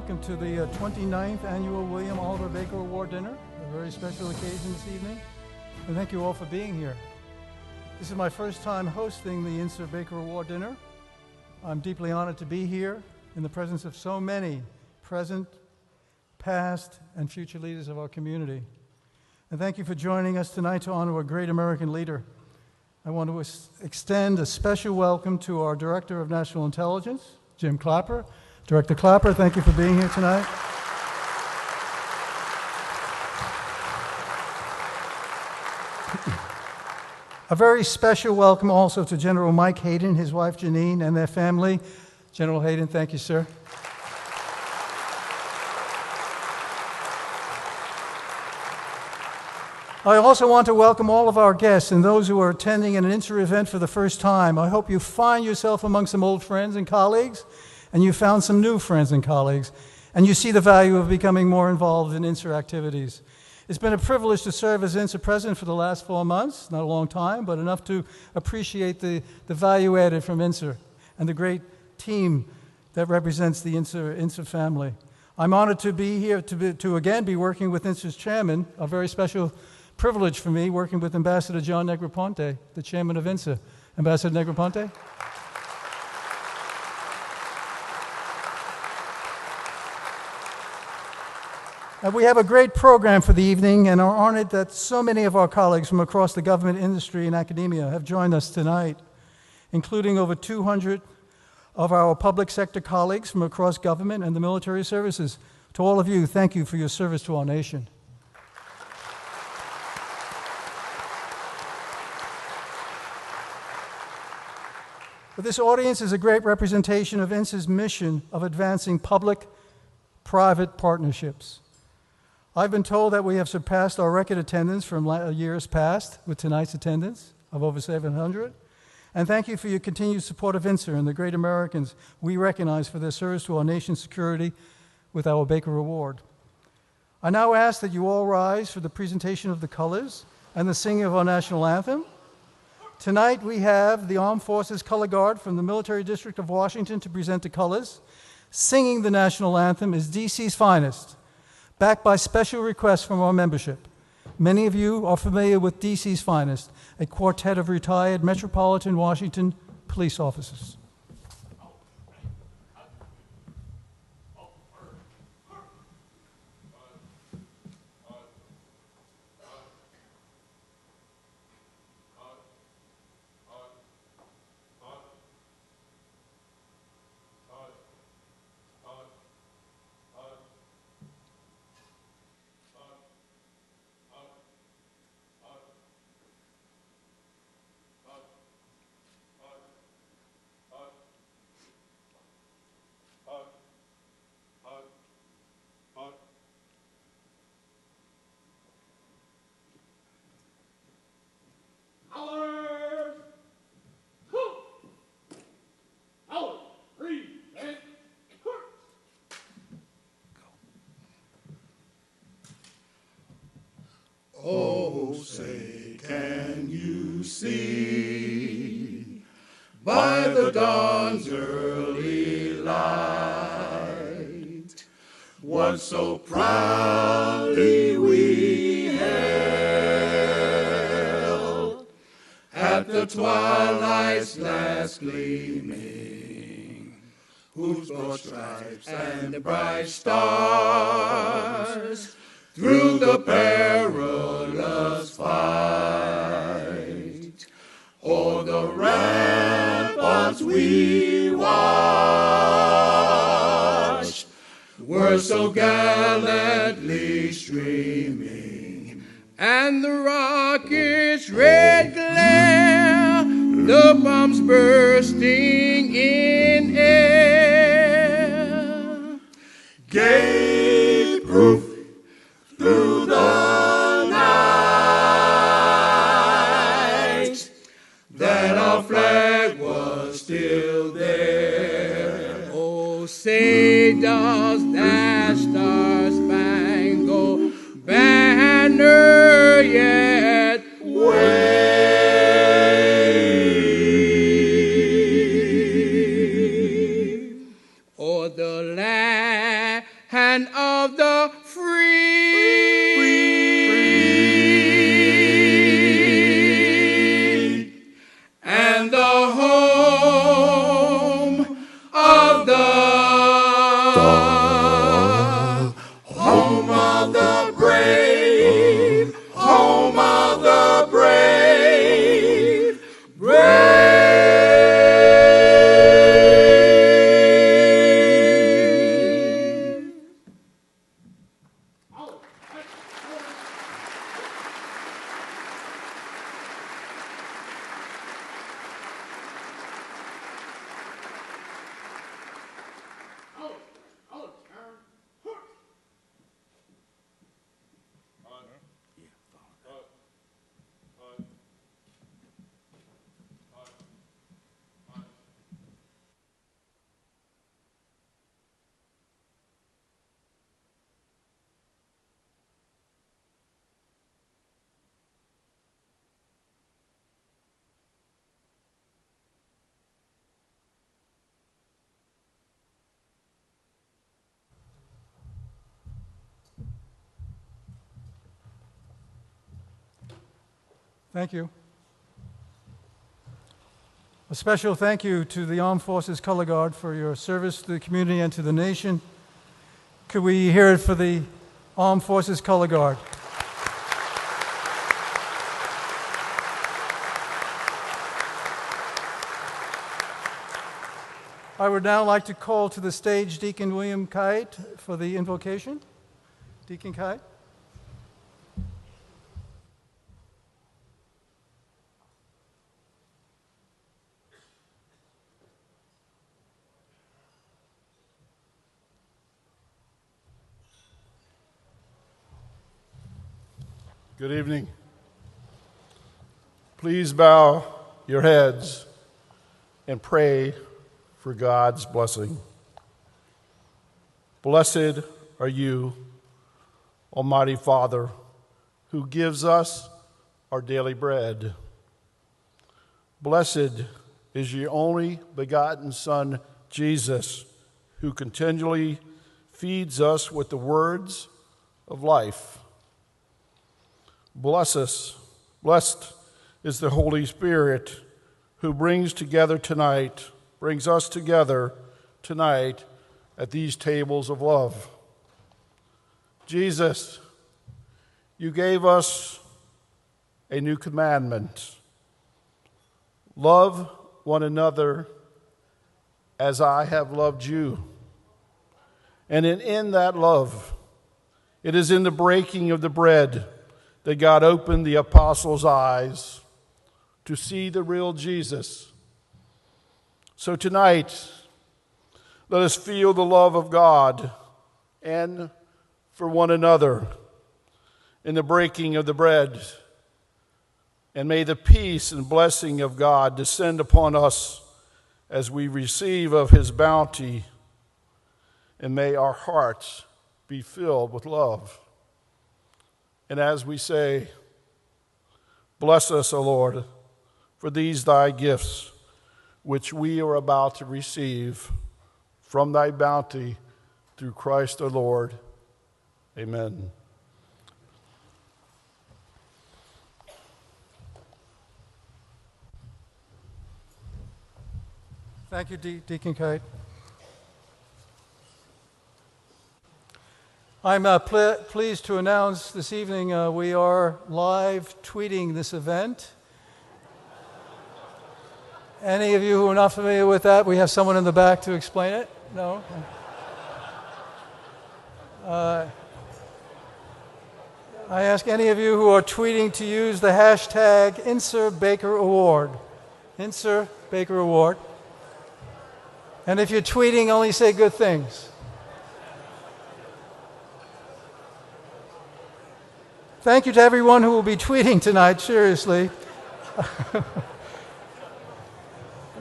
welcome to the 29th Annual William Oliver Baker Award Dinner, a very special occasion this evening. And thank you all for being here. This is my first time hosting the INSA Baker Award Dinner. I'm deeply honored to be here in the presence of so many present, past, and future leaders of our community. And thank you for joining us tonight to honor a great American leader. I want to extend a special welcome to our Director of National Intelligence, Jim Clapper. Director Clapper, thank you for being here tonight. A very special welcome also to General Mike Hayden, his wife Janine, and their family. General Hayden, thank you, sir. I also want to welcome all of our guests and those who are attending an INSA event for the first time. I hope you find yourself among some old friends and colleagues, and you found some new friends and colleagues, and you see the value of becoming more involved in INSA activities. It's been a privilege to serve as INSA president for the last 4 months, not a long time, but enough to appreciate the value added from INSA and the great team that represents the INSA family. I'm honored to be here to again be working with INSA's chairman, a very special privilege for me, working with Ambassador John Negroponte, the chairman of INSA. Ambassador Negroponte. We have a great program for the evening and are honored that so many of our colleagues from across the government, industry, and academia have joined us tonight, including over 200 of our public sector colleagues from across government and the military services. To all of you, thank you for your service to our nation. But this audience is a great representation of INSA's mission of advancing public-private partnerships. I've been told that we have surpassed our record attendance from years past with tonight's attendance of over 700. And thank you for your continued support of INSA and the great Americans we recognize for their service to our nation's security with our Baker Award. I now ask that you all rise for the presentation of the colors and the singing of our national anthem. Tonight we have the Armed Forces Color Guard from the Military District of Washington to present the colors. Singing the national anthem is DC's finest, backed by special requests from our membership. Many of you are familiar with DC's finest, a quartet of retired Metropolitan Washington police officers. Oh, say, can you see by the dawn's early light what so proudly we hailed at the twilight's last gleaming, whose broad stripes and the bright stars through the perilous fight, o'er the ramparts we watched, were so gallantly streaming, and the rocket's red glare, the bombs bursting in air, gave proof through the night that our flag was still there. Oh, say does that star-spangled banner yet wave o'er the land Thank you. A special thank you to the Armed Forces Color Guard for your service to the community and to the nation. Could we hear it for the Armed Forces Color Guard? I would now like to call to the stage Deacon William Kite for the invocation. Deacon Kite. Good evening. Please bow your heads and pray for God's blessing. Blessed are you, Almighty Father, who gives us our daily bread. Blessed is your only begotten Son, Jesus, who continually feeds us with the words of life. Blessed is the Holy Spirit who brings us together tonight at these tables of love. Jesus, you gave us a new commandment. Love one another as I have loved you. And in that love, it is in the breaking of the bread that God opened the apostles' eyes to see the real Jesus. So tonight, let us feel the love of God and for one another in the breaking of the bread. And may the peace and blessing of God descend upon us as we receive of his bounty. And may our hearts be filled with love. And as we say, bless us, O Lord, for these thy gifts, which we are about to receive from thy bounty through Christ our Lord. Amen. Thank you, Deacon Kite. I'm pleased to announce this evening we are live tweeting this event. Any of you who are not familiar with that, we have someone in the back to explain it? No? I ask any of you who are tweeting to use the hashtag INSA Baker Award. INSA Baker Award. And if you're tweeting, only say good things. Thank you to everyone who will be tweeting tonight, seriously.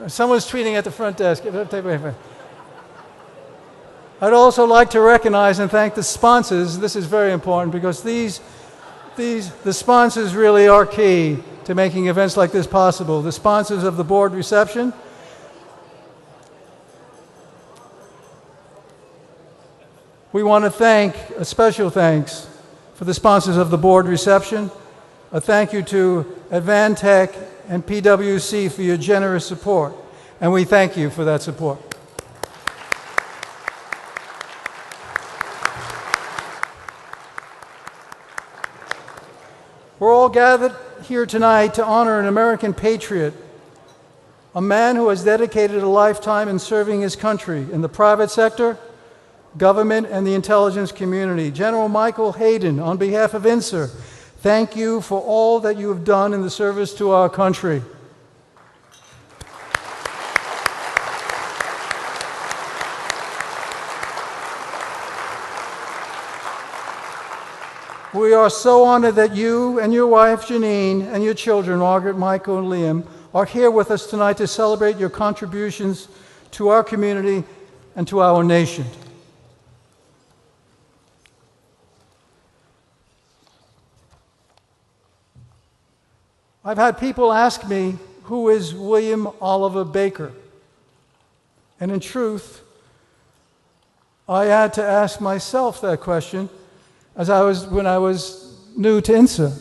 Someone's tweeting at the front desk. I'd also like to recognize and thank the sponsors. This is very important because the sponsors really are key to making events like this possible. The sponsors of the board reception. We want to thank, a special thanks for the sponsors of the board reception. A thank you to Advantech and PwC for your generous support. And we thank you for that support. We're all gathered here tonight to honor an American patriot, a man who has dedicated a lifetime in serving his country in the private sector, government, and the intelligence community. General Michael Hayden, on behalf of INSA, thank you for all that you have done in the service to our country. We are so honored that you and your wife, Janine, and your children, Margaret, Michael, and Liam, are here with us tonight to celebrate your contributions to our community and to our nation. I've had people ask me, who is William Oliver Baker? And in truth, I had to ask myself that question when I was new to INSA.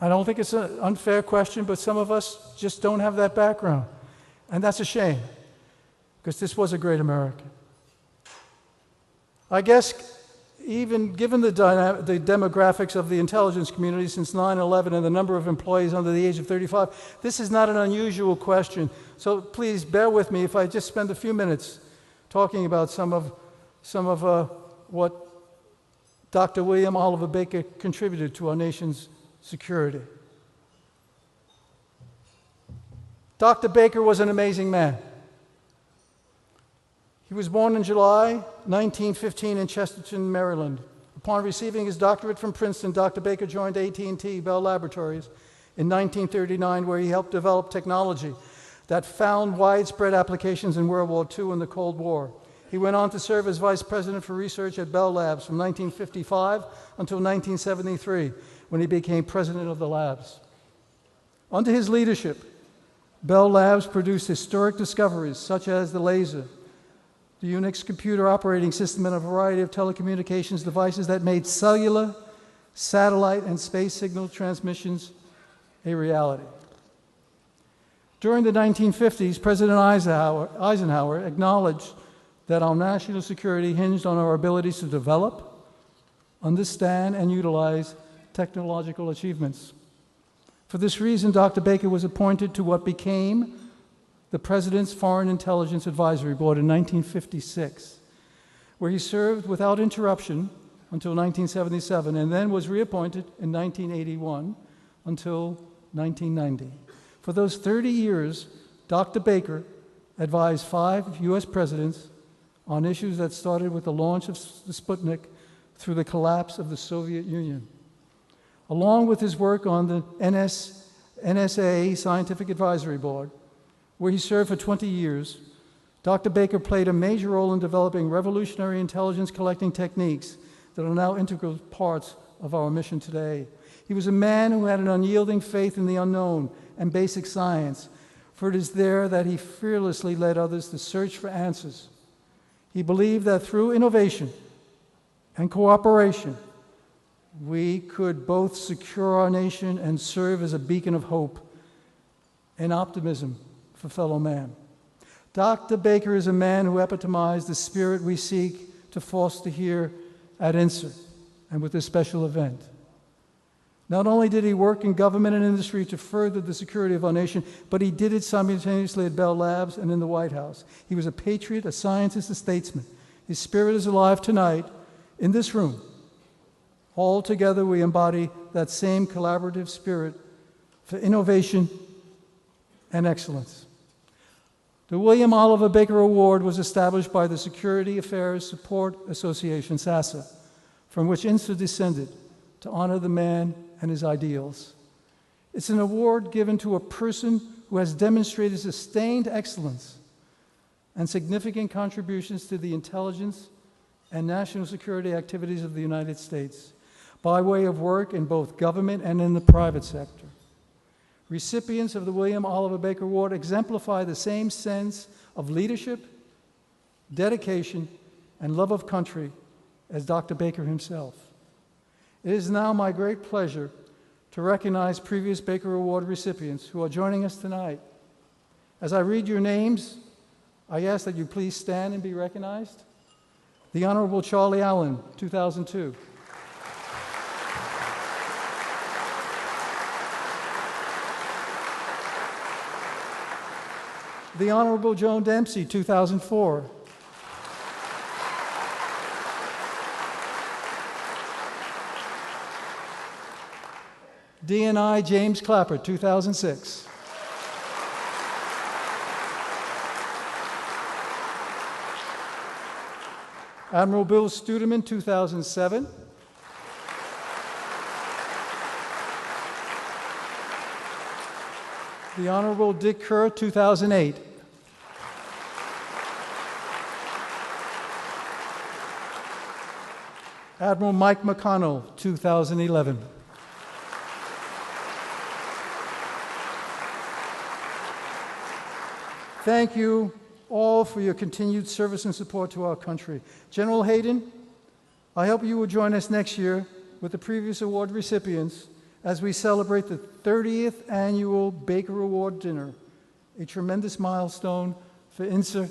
I don't think it's an unfair question, but some of us just don't have that background. And that's a shame, because this was a great American. I guess even given the demographics of the intelligence community since 9/11 and the number of employees under the age of 35, this is not an unusual question. So please bear with me if I just spend a few minutes talking about some of what Dr. William Oliver Baker contributed to our nation's security. Dr. Baker was an amazing man. He was born in July 1915 in Chesterton, Maryland. Upon receiving his doctorate from Princeton, Dr. Baker joined AT&T Bell Laboratories in 1939, where he helped develop technology that found widespread applications in World War II and the Cold War. He went on to serve as vice president for research at Bell Labs from 1955 until 1973, when he became president of the labs. Under his leadership, Bell Labs produced historic discoveries such as the laser, the Unix computer operating system, and a variety of telecommunications devices that made cellular, satellite, and space signal transmissions a reality. During the 1950s, President Eisenhower acknowledged that our national security hinged on our abilities to develop, understand, and utilize technological achievements. For this reason, Dr. Baker was appointed to what became the President's Foreign Intelligence Advisory Board in 1956, where he served without interruption until 1977, and then was reappointed in 1981 until 1990. For those 30 years, Dr. Baker advised 5 U.S. presidents on issues that started with the launch of the Sputnik through the collapse of the Soviet Union. Along with his work on the NSA Scientific Advisory Board, where he served for 20 years, Dr. Baker played a major role in developing revolutionary intelligence collecting techniques that are now integral parts of our mission today. He was a man who had an unyielding faith in the unknown and basic science, for it is there that he fearlessly led others to search for answers. He believed that through innovation and cooperation, we could both secure our nation and serve as a beacon of hope and optimism for fellow man. Dr. Baker is a man who epitomized the spirit we seek to foster here at INSA and with this special event. Not only did he work in government and industry to further the security of our nation, but he did it simultaneously at Bell Labs and in the White House. He was a patriot, a scientist, a statesman. His spirit is alive tonight in this room. All together we embody that same collaborative spirit for innovation and excellence. The William Oliver Baker Award was established by the Security Affairs Support Association, SASA, from which INSA descended to honor the man and his ideals. It's an award given to a person who has demonstrated sustained excellence and significant contributions to the intelligence and national security activities of the United States by way of work in both government and in the private sector. Recipients of the William Oliver Baker Award exemplify the same sense of leadership, dedication, and love of country as Dr. Baker himself. It is now my great pleasure to recognize previous Baker Award recipients who are joining us tonight. As I read your names, I ask that you please stand and be recognized. The Honorable Charlie Allen, 2002. The Honorable Joan Dempsey, 2004. DNI James Clapper, 2006. Admiral Bill Studeman, 2007. The Honorable Dick Kerr, 2008. Admiral Mike McConnell, 2011. Thank you all for your continued service and support to our country. General Hayden, I hope you will join us next year with the previous award recipients as we celebrate the 30th Annual Baker Award Dinner, a tremendous milestone for INSA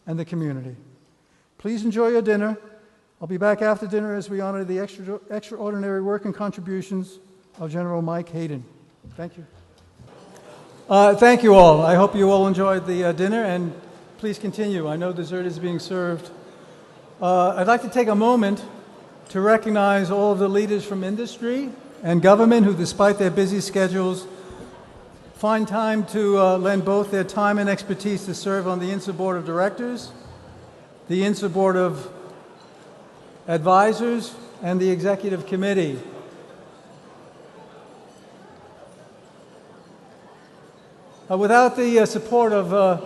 and the community. Please enjoy your dinner. I'll be back after dinner as we honor the extraordinary work and contributions of General Mike Hayden. Thank you. Thank you all. I hope you all enjoyed the dinner, and please continue. I know dessert is being served. I'd like to take a moment to recognize all of the leaders from industry and government who, despite their busy schedules, find time to lend both their time and expertise to serve on the INSA Board of Directors, the INSA Board of Advisors, and the Executive Committee. Without the support of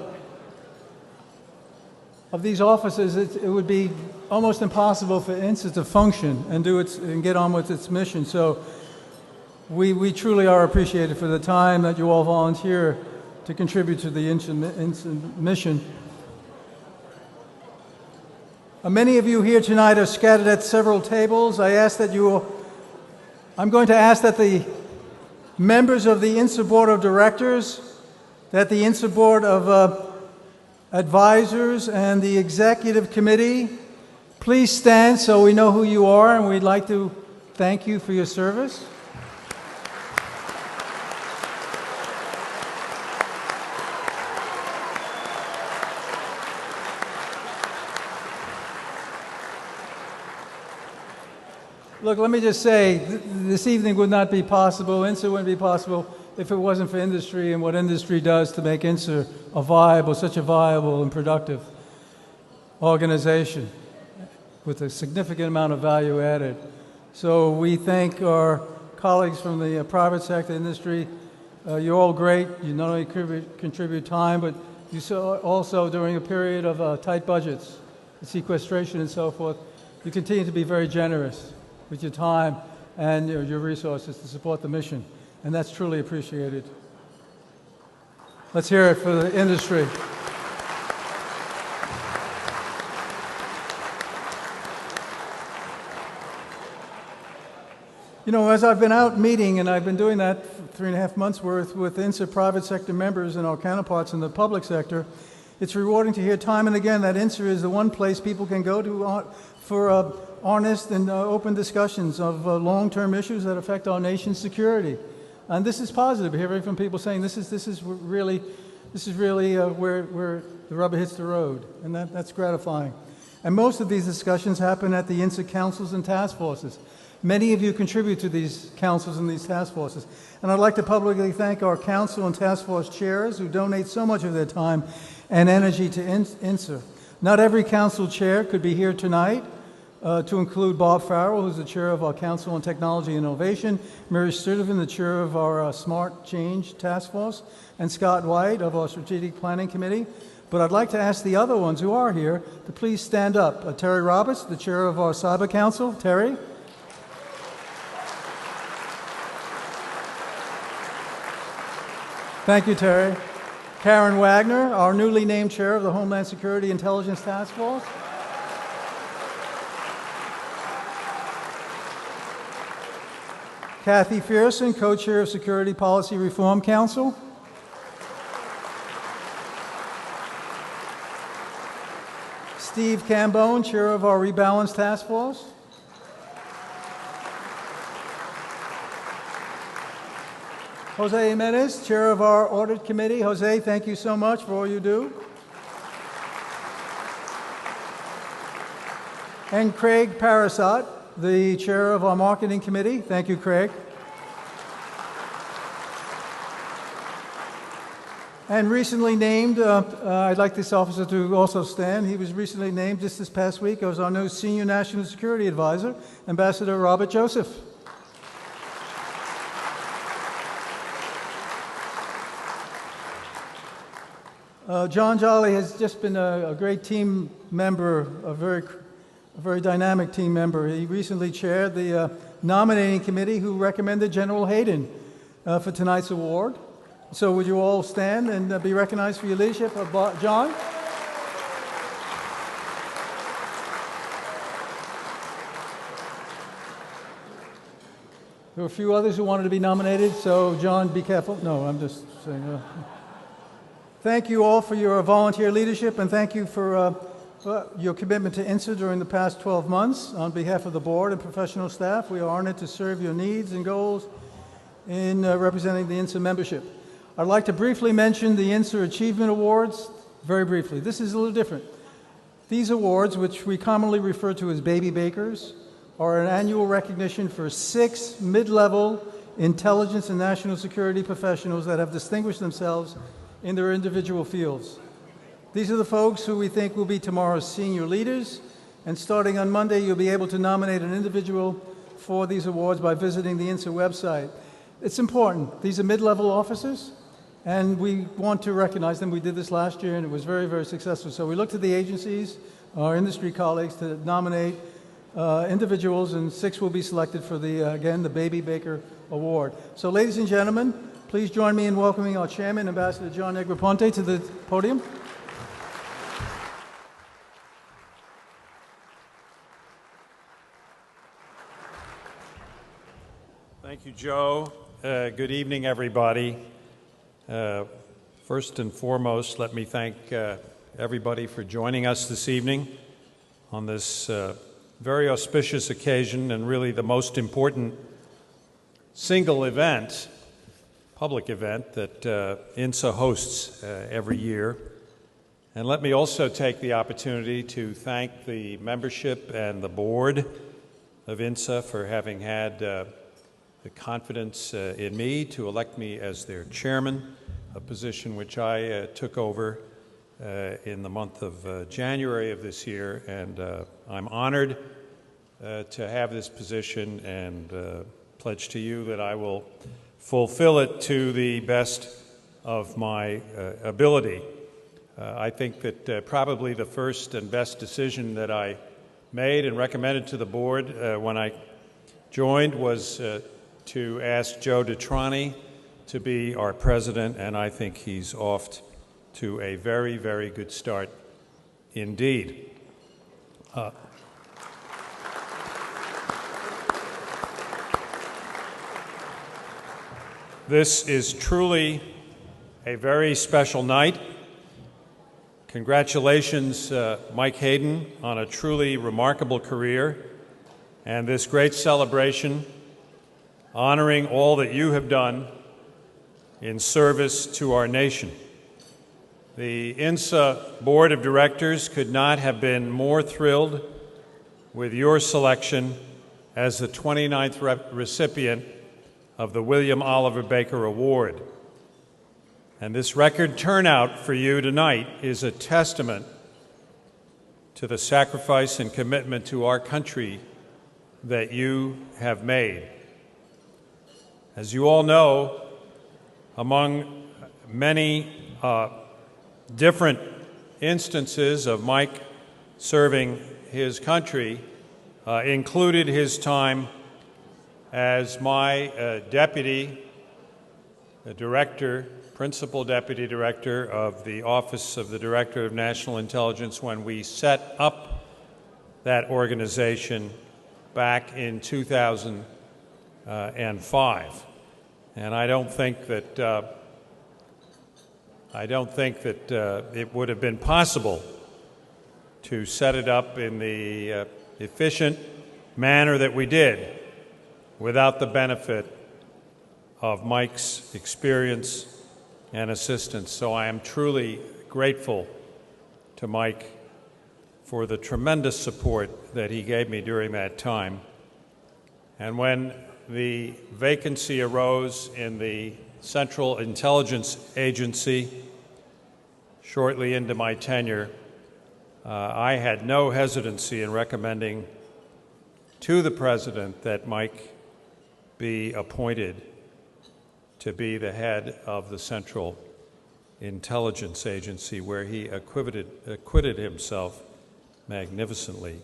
these officers, it would be almost impossible for INSA to function and get on with its mission. So we truly are appreciated for the time that you all volunteer to contribute to the INSA mission. Many of you here tonight are scattered at several tables. I'm going to ask that the members of the INSA Board of Directors, that the INSA Board of Advisors, and the Executive Committee please stand so we know who you are, and we'd like to thank you for your service. Look, let me just say, this evening would not be possible, INSA wouldn't be possible if it wasn't for industry and what industry does to make INSA such a viable and productive organization with a significant amount of value added. So we thank our colleagues from the private sector industry. You're all great. You not only contribute time, but you also, during a period of tight budgets, sequestration and so forth, you continue to be very generous with your time and your resources to support the mission. And that's truly appreciated. Let's hear it for the industry. You know, as I've been out meeting, and I've been doing that for 3.5 months worth with INSA private sector members and our counterparts in the public sector, it's rewarding to hear time and again that INSA is the one place people can go to for honest and open discussions of long-term issues that affect our nation's security. And this is positive, hearing from people saying this is really where the rubber hits the road, and that's gratifying. And most of these discussions happen at the INSA councils and task forces. Many of you contribute to these councils and these task forces. And I'd like to publicly thank our council and task force chairs who donate so much of their time and energy to INSA. Not every council chair could be here tonight, to include Bob Farrell, who's the chair of our Council on Technology and Innovation, Mary Sturtevant, the chair of our Smart Change Task Force, and Scott White of our Strategic Planning Committee. But I'd like to ask the other ones who are here to please stand up. Terry Roberts, the chair of our Cyber Council. Terry? Thank you, Terry. Karen Wagner, our newly named chair of the Homeland Security Intelligence Task Force. Kathy Fearson, co-chair of Security Policy Reform Council. Steve Cambone, chair of our Rebalance Task Force. Jose Jimenez, chair of our Audit Committee. Jose, thank you so much for all you do. And Craig Parasat, the chair of our Marketing Committee. Thank you, Craig. And recently named, I'd like this officer to also stand. He was recently named just this past week as our new Senior National Security Advisor, Ambassador Robert Joseph. John Jolly has just been a great team member, a very dynamic team member. He recently chaired the nominating committee who recommended General Hayden for tonight's award. So would you all stand and be recognized for your leadership? John? There were a few others who wanted to be nominated, so John, be careful. No, I'm just saying. Thank you all for your volunteer leadership, and thank you for your commitment to INSA during the past 12 months. On behalf of the board and professional staff, we are honored to serve your needs and goals in representing the INSA membership. I'd like to briefly mention the INSA Achievement Awards, very briefly. This is a little different. These awards, which we commonly refer to as Baby Bakers, are an annual recognition for 6 mid-level intelligence and national security professionals that have distinguished themselves in their individual fields. These are the folks who we think will be tomorrow's senior leaders, and starting on Monday, you'll be able to nominate an individual for these awards by visiting the INSA website. It's important. These are mid-level officers, and we want to recognize them. We did this last year, and it was very, very successful. So we look to the agencies, our industry colleagues, to nominate individuals, and 6 will be selected for again, the Baby Baker Award. So ladies and gentlemen, please join me in welcoming our chairman, Ambassador John Negroponte, to the podium. Thank you, Joe. Good evening, everybody. First and foremost, let me thank everybody for joining us this evening on this very auspicious occasion, and really the most important single event, public event, that INSA hosts every year. And let me also take the opportunity to thank the membership and the board of INSA for having had the confidence in me to elect me as their chairman, a position which I took over in the month of January of this year, and I'm honored to have this position, and pledge to you that I will fulfill it to the best of my ability. I think that probably the first and best decision that I made and recommended to the board when I joined was to ask Joe Detrani to be our president, and I think he's off to a very, very good start indeed. This is truly a very special night. Congratulations, Mike Hayden, on a truly remarkable career, and this great celebration honoring all that you have done in service to our nation. The INSA Board of Directors could not have been more thrilled with your selection as the 29th recipient of the William Oliver Baker Award. And this record turnout for you tonight is a testament to the sacrifice and commitment to our country that you have made. As you all know, among many different instances of Mike serving his country, included his time as my deputy director, principal deputy director of the Office of the Director of National Intelligence when we set up that organization back in 2005. And I don't think that it would have been possible to set it up in the efficient manner that we did without the benefit of Mike's experience and assistance. So I am truly grateful to Mike for the tremendous support that he gave me during that time. And when the vacancy arose in the Central Intelligence Agency shortly into my tenure, I had no hesitancy in recommending to the President that Mike be appointed to be the head of the Central Intelligence Agency, where he acquitted himself magnificently.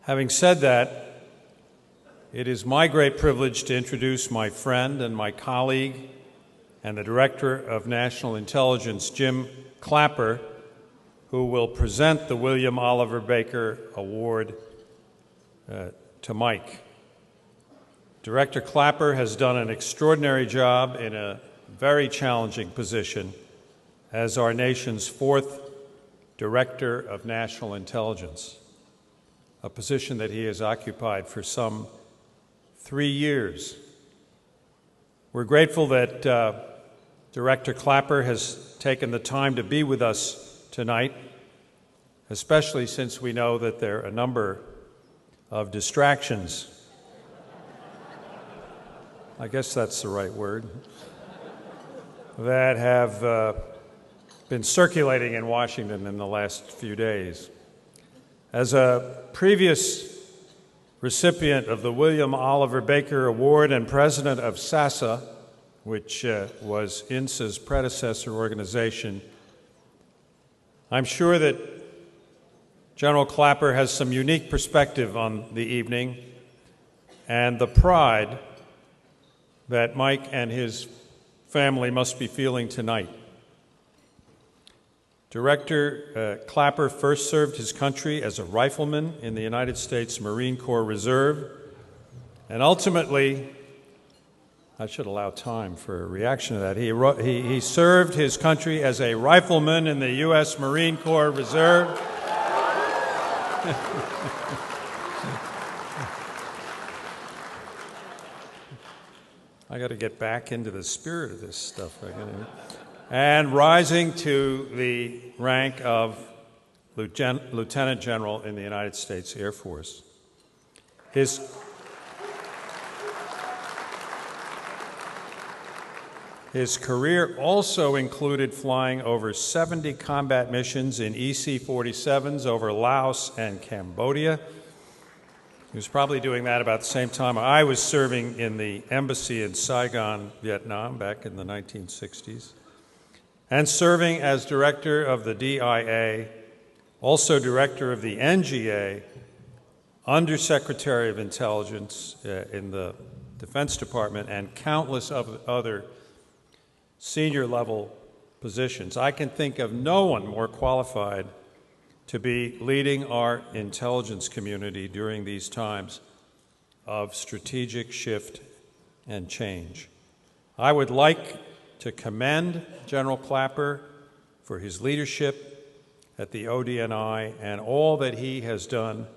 Having said that, it is my great privilege to introduce my friend and my colleague and the Director of National Intelligence, Jim Clapper, who will present the William Oliver Baker Award to Mike. Director Clapper has done an extraordinary job in a very challenging position as our nation's fourth Director of National Intelligence, a position that he has occupied for some 3 years. We're grateful that Director Clapper has taken the time to be with us tonight, especially since we know that there are a number of distractions. I guess that's the right word, that have been circulating in Washington in the last few days. As a previous recipient of the William Oliver Baker Award and president of SASA, which was INSA's predecessor organization, I'm sure that General Clapper has some unique perspective on the evening and the pride that Mike and his family must be feeling tonight. Director Clapper first served his country as a rifleman in the United States Marine Corps Reserve, and ultimately, I should allow time for a reaction to that. He served his country as a rifleman in the U.S. Marine Corps Reserve. I got to get back into the spirit of this stuff. And rising to the rank of Lieutenant General in the United States Air Force. His career also included flying over 70 combat missions in EC-47s over Laos and Cambodia. He was probably doing that about the same time I was serving in the embassy in Saigon, Vietnam, back in the 1960s, and serving as director of the DIA, also director of the NGA, Undersecretary of Intelligence in the Defense Department, and countless other senior-level positions. I can think of no one more qualified to be leading our intelligence community during these times of strategic shift and change. I would like to commend General Clapper for his leadership at the ODNI and all that he has done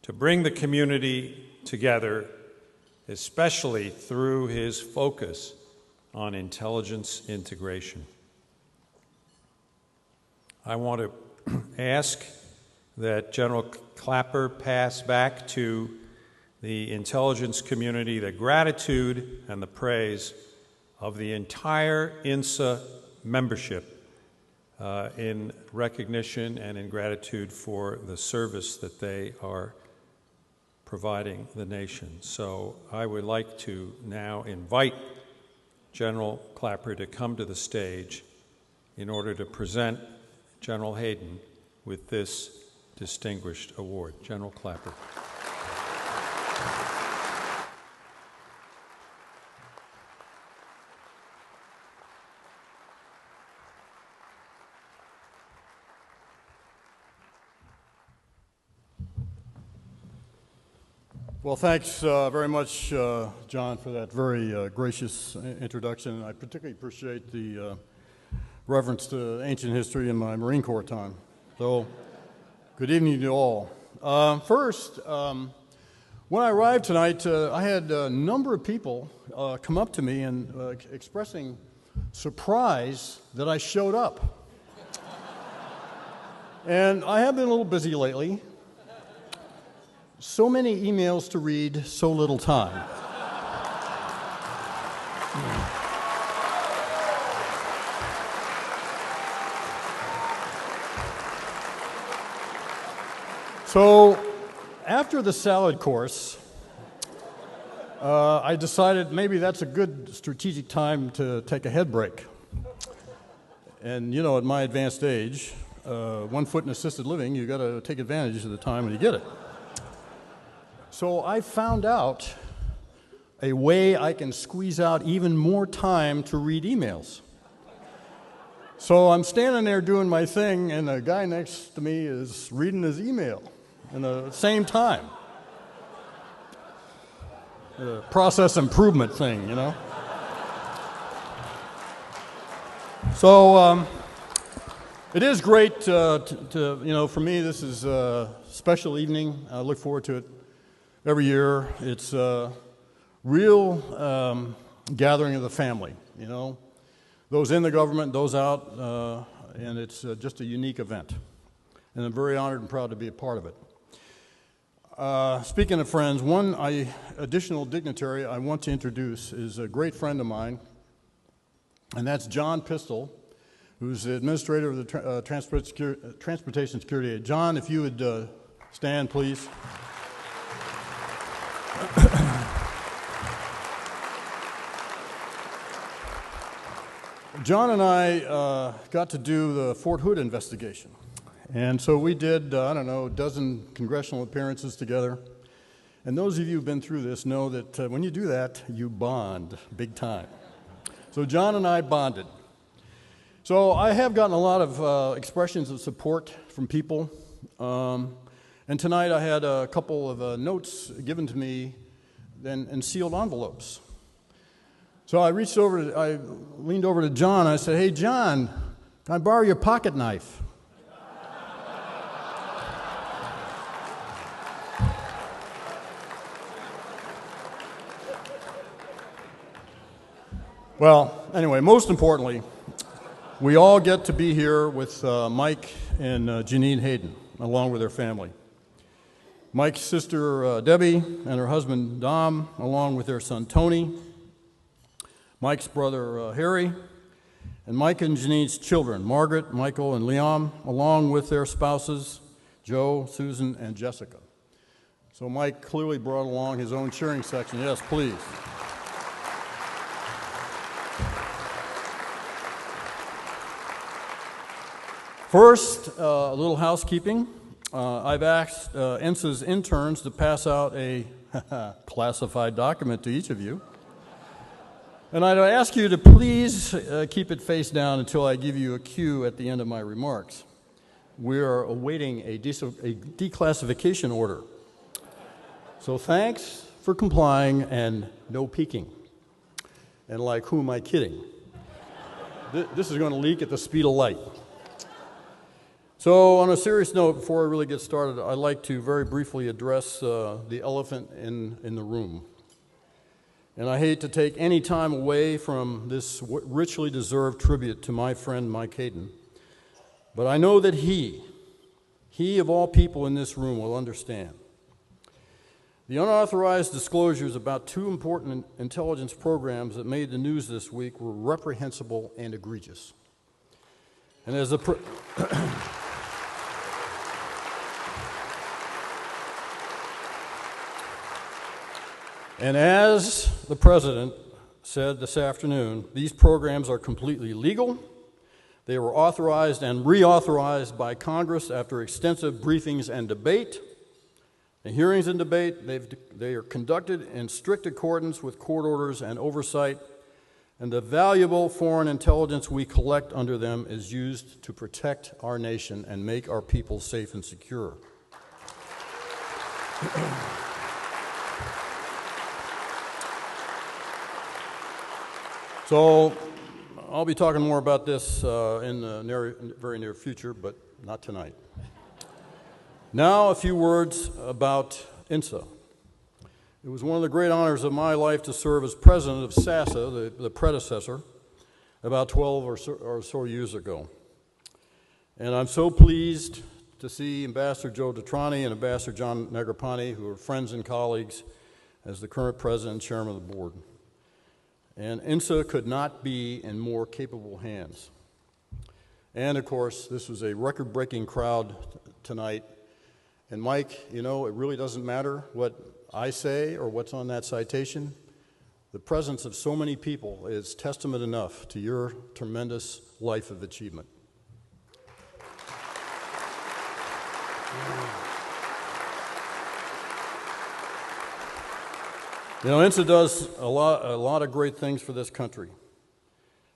to bring the community together, especially through his focus on intelligence integration. I want to ask that General Clapper pass back to the intelligence community the gratitude and the praise of the entire INSA membership in recognition and in gratitude for the service that they are providing the nation. So I would like to now invite General Clapper to come to the stage in order to present General Hayden with this distinguished award. General Clapper. Well, thanks very much, John, for that very gracious introduction. I particularly appreciate the reference to ancient history in my Marine Corps time. So, good evening to all. First, when I arrived tonight, I had a number of people come up to me and expressing surprise that I showed up. And I have been a little busy lately. So many emails to read, so little time. So, after the salad course, I decided maybe that's a good strategic time to take a head break. And you know, at my advanced age, 1 foot in assisted living, you got to take advantage of the time when you get it. So I found out a way I can squeeze out even more time to read emails. So I'm standing there doing my thing, and the guy next to me is reading his email at the same time. process improvement thing, you know. So it is great to, you know, for me this is a special evening. I look forward to it every year. It's a real gathering of the family, you know. Those in the government, those out, and it's just a unique event. And I'm very honored and proud to be a part of it. Speaking of friends, one additional dignitary I want to introduce is a great friend of mine, and that's John Pistol, who's the administrator of the Transportation Security Aid. John, if you would stand, please. John and I got to do the Fort Hood investigation. And so we did, I don't know, a dozen congressional appearances together. And those of you who've been through this know that when you do that, you bond big time. So John and I bonded. So I have gotten a lot of expressions of support from people. And tonight I had a couple of notes given to me in sealed envelopes. So I leaned over to John, and I said, "Hey, John, can I borrow your pocket knife?" Well, anyway, most importantly, we all get to be here with Mike and Janine Hayden, along with their family. Mike's sister, Debbie, and her husband, Dom, along with their son, Tony, Mike's brother, Harry, and Mike and Janine's children, Margaret, Michael, and Liam, along with their spouses, Joe, Susan, and Jessica. So Mike clearly brought along his own cheering section. Yes, please. First, a little housekeeping. I've asked INSA's interns to pass out a classified document to each of you. And I'd ask you to please keep it face down until I give you a cue at the end of my remarks. We are awaiting a declassification order. So thanks for complying and no peeking. And like, who am I kidding? This is going to leak at the speed of light. So on a serious note, before I really get started, I'd like to very briefly address the elephant in the room. And I hate to take any time away from this richly deserved tribute to my friend Mike Hayden, but I know that he of all people in this room will understand. The unauthorized disclosures about two important intelligence programs that made the news this week were reprehensible and egregious. And as the And as the President said this afternoon, these programs are completely legal. They were authorized and reauthorized by Congress after extensive briefings and debate. The hearings and debate, they are conducted in strict accordance with court orders and oversight, and the valuable foreign intelligence we collect under them is used to protect our nation and make our people safe and secure. So I'll be talking more about this in the very near future, but not tonight. Now a few words about INSA. It was one of the great honors of my life to serve as president of SASA, the predecessor, about 12 or so years ago. And I'm so pleased to see Ambassador Joe Detrani and Ambassador John Negroponte, who are friends and colleagues, as the current president and chairman of the board. And INSA could not be in more capable hands. And of course, this was a record-breaking crowd tonight. And Mike, you know, it really doesn't matter what I say or what's on that citation. The presence of so many people is testament enough to your tremendous life of achievement. You know, INSA does a lot of great things for this country.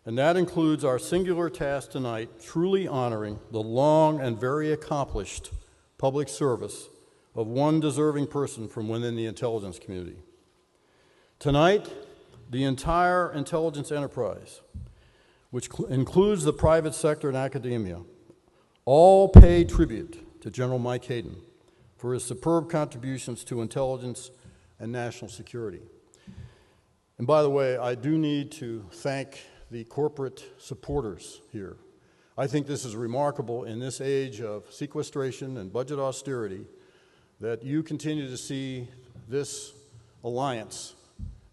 And that includes our singular task tonight, truly honoring the long and very accomplished public service of one deserving person from within the intelligence community. Tonight, the entire intelligence enterprise, which includes the private sector and academia, all pay tribute to General Mike Hayden for his superb contributions to intelligence and national security. And by the way, I do need to thank the corporate supporters here. I think this is remarkable in this age of sequestration and budget austerity that you continue to see this alliance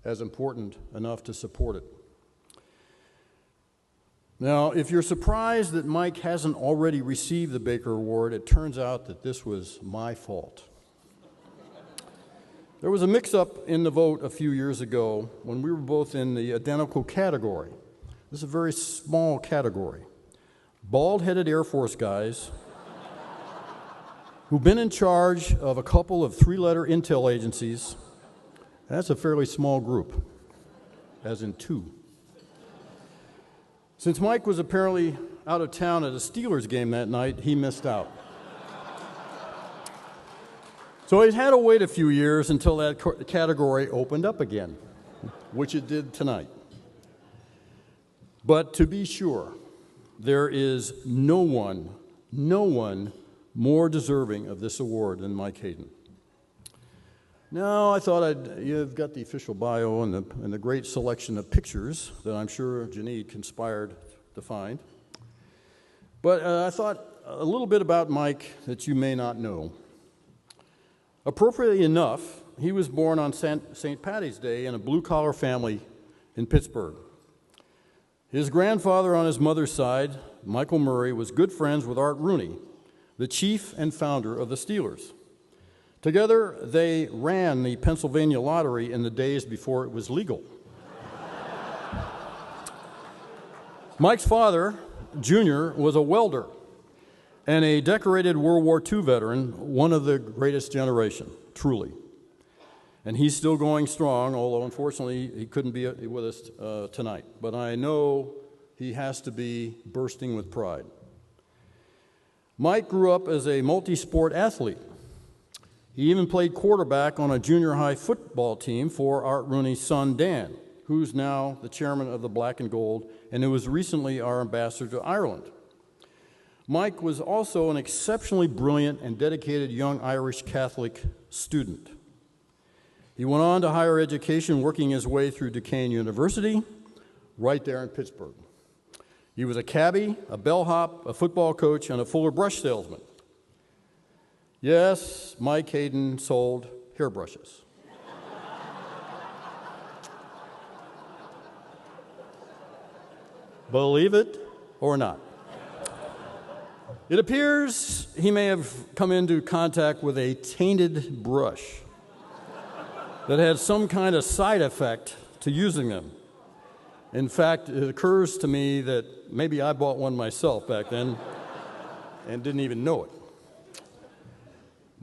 as important enough to support it. Now, if you're surprised that Mike hasn't already received the Baker Award, it turns out that this was my fault. There was a mix-up in the vote a few years ago when we were both in the identical category. This is a very small category. Bald-headed Air Force guys who've been in charge of a couple of three-letter intel agencies. That's a fairly small group, as in two. Since Mike was apparently out of town at a Steelers game that night, he missed out. So he's had to wait a few years until that category opened up again, which it did tonight. But to be sure, there is no one more deserving of this award than Mike Hayden. Now, I thought you've got the official bio and the great selection of pictures that I'm sure Janine conspired to find. But I thought a little bit about Mike that you may not know. Appropriately enough, he was born on St. Patty's Day in a blue-collar family in Pittsburgh. His grandfather on his mother's side, Michael Murray, was good friends with Art Rooney, the chief and founder of the Steelers. Together, they ran the Pennsylvania lottery in the days before it was legal. Mike's father, Junior, was a welder and a decorated World War II veteran, one of the greatest generation, truly. And he's still going strong, although unfortunately he couldn't be with us tonight. But I know he has to be bursting with pride. Mike grew up as a multi-sport athlete. He even played quarterback on a junior high football team for Art Rooney's son, Dan, who's now the chairman of the Black and Gold and who was recently our ambassador to Ireland. Mike was also an exceptionally brilliant and dedicated young Irish Catholic student. He went on to higher education, working his way through Duquesne University, right there in Pittsburgh. He was a cabbie, a bellhop, a football coach, and a Fuller brush salesman. Yes, Mike Hayden sold hairbrushes. Believe it or not. It appears he may have come into contact with a tainted brush that had some kind of side effect to using them. In fact, it occurs to me that maybe I bought one myself back then and didn't even know it.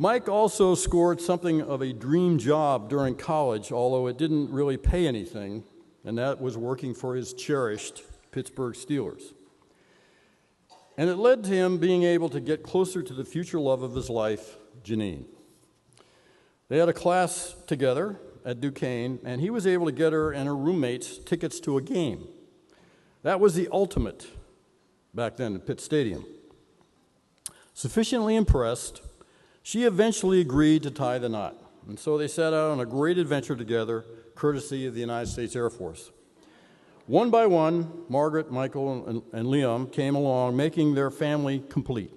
Mike also scored something of a dream job during college, although it didn't really pay anything, and that was working for his cherished Pittsburgh Steelers. And it led to him being able to get closer to the future love of his life, Janine. They had a class together at Duquesne, and he was able to get her and her roommates tickets to a game. That was the ultimate back then at Pitt Stadium. Sufficiently impressed, she eventually agreed to tie the knot. And so they set out on a great adventure together, courtesy of the United States Air Force. One by one, Margaret, Michael, and Liam came along, making their family complete.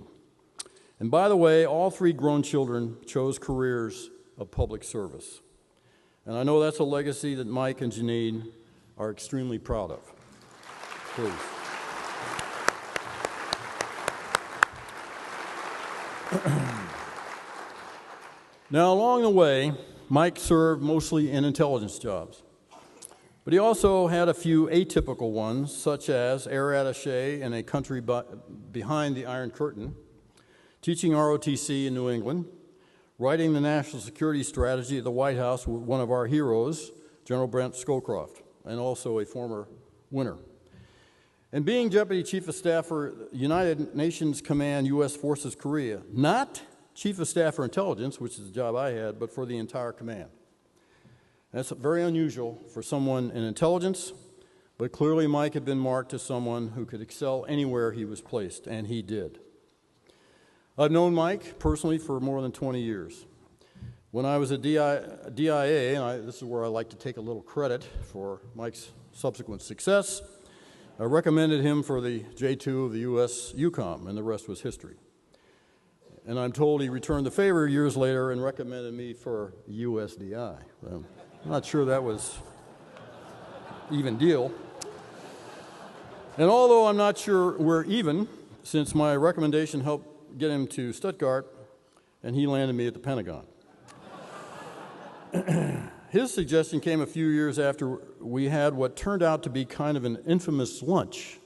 And by the way, all three grown children chose careers of public service. And I know that's a legacy that Mike and Janine are extremely proud of. Please. Now, along the way, Mike served mostly in intelligence jobs. But he also had a few atypical ones, such as air attaché in a country behind the Iron Curtain, teaching ROTC in New England, writing the national security strategy at the White House with one of our heroes, General Brent Scowcroft, and also a former winner. And being Deputy Chief of Staff for United Nations Command U.S. Forces Korea, not Chief of Staff for Intelligence, which is the job I had, but for the entire command. That's very unusual for someone in intelligence, but clearly Mike had been marked as someone who could excel anywhere he was placed, and he did. I've known Mike personally for more than 20 years. When I was at DIA, and this is where I like to take a little credit for Mike's subsequent success, I recommended him for the J2 of the U.S. UCOM, and the rest was history. And I'm told he returned the favor years later and recommended me for USDI. I'm not sure that was even deal. And although I'm not sure we're even, since my recommendation helped get him to Stuttgart, and he landed me at the Pentagon. His suggestion came a few years after we had what turned out to be kind of an infamous lunch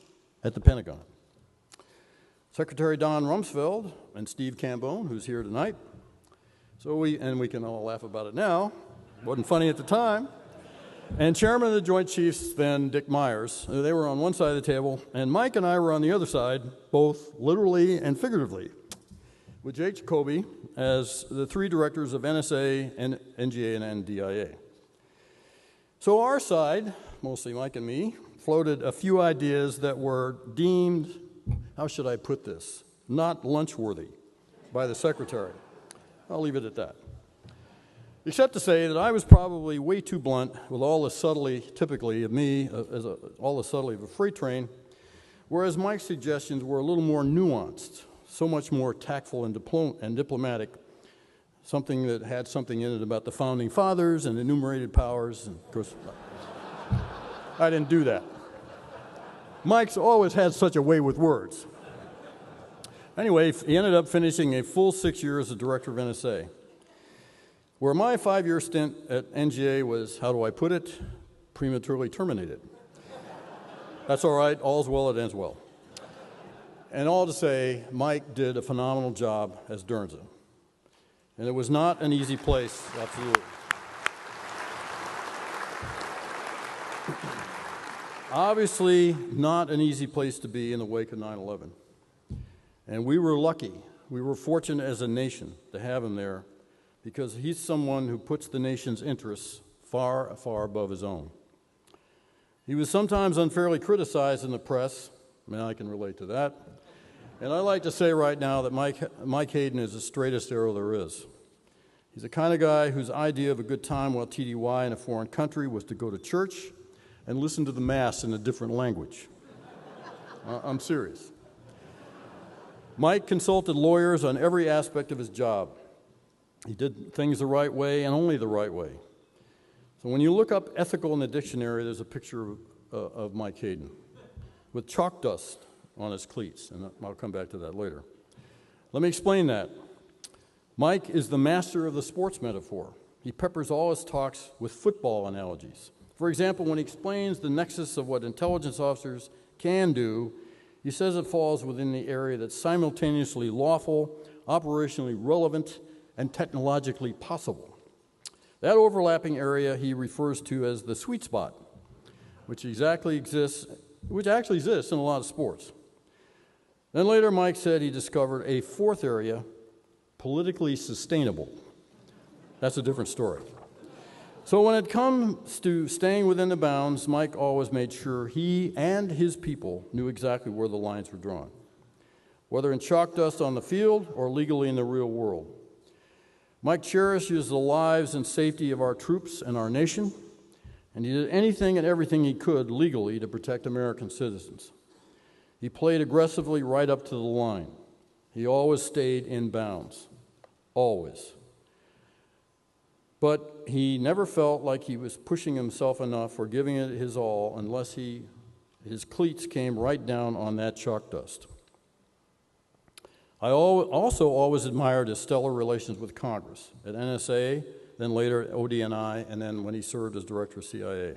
at the Pentagon. Secretary Don Rumsfeld and Steve Cambone, who's here tonight, and we can all laugh about it now, wasn't funny at the time, and Chairman of the Joint Chiefs then, Dick Myers, they were on one side of the table, and Mike and I were on the other side, both literally and figuratively, with Jake Jacoby as the three directors of NSA, and NGA, and NDIA. So our side, mostly Mike and me, floated a few ideas that were deemed, how should I put this, not lunch-worthy by the Secretary. I'll leave it at that. Except to say that I was probably way too blunt with all the subtlety, typically, of me, all the subtlety of a freight train, whereas Mike's suggestions were a little more nuanced, so much more tactful and diplomatic, something that had something in it about the Founding Fathers and enumerated powers, and of course, I didn't do that. Mike's always had such a way with words. Anyway, he ended up finishing a full 6 years as director of NSA, where my 5-year stint at NGA was, how do I put it, prematurely terminated. That's all right, all's well that ends well. And all to say, Mike did a phenomenal job as Dernza. And it was not an easy place, absolutely. Obviously, not an easy place to be in the wake of 9/11. And we were lucky, we were fortunate as a nation to have him there, because he's someone who puts the nation's interests far, far above his own. He was sometimes unfairly criticized in the press, and I can relate to that. And I like to say right now that Mike Hayden is the straightest arrow there is. He's the kind of guy whose idea of a good time while TDY in a foreign country was to go to church and listen to the Mass in a different language. I'm serious. Mike consulted lawyers on every aspect of his job. He did things the right way and only the right way. So when you look up ethical in the dictionary, there's a picture of Mike Hayden with chalk dust on his cleats, and I'll come back to that later. Let me explain that. Mike is the master of the sports metaphor. He peppers all his talks with football analogies. For example, when he explains the nexus of what intelligence officers can do, he says it falls within the area that's simultaneously lawful, operationally relevant, and technologically possible. That overlapping area he refers to as the sweet spot, which actually exists in a lot of sports. Then later, Mike said he discovered a fourth area, politically sustainable. That's a different story. So when it comes to staying within the bounds, Mike always made sure he and his people knew exactly where the lines were drawn, whether in chalk dust on the field or legally in the real world. Mike cherishes the lives and safety of our troops and our nation, and he did anything and everything he could legally to protect American citizens. He played aggressively right up to the line. He always stayed in bounds, always. But he never felt like he was pushing himself enough or giving it his all unless his cleats came right down on that chalk dust. I also always admired his stellar relations with Congress, at NSA, then later at ODNI, and then when he served as director of CIA.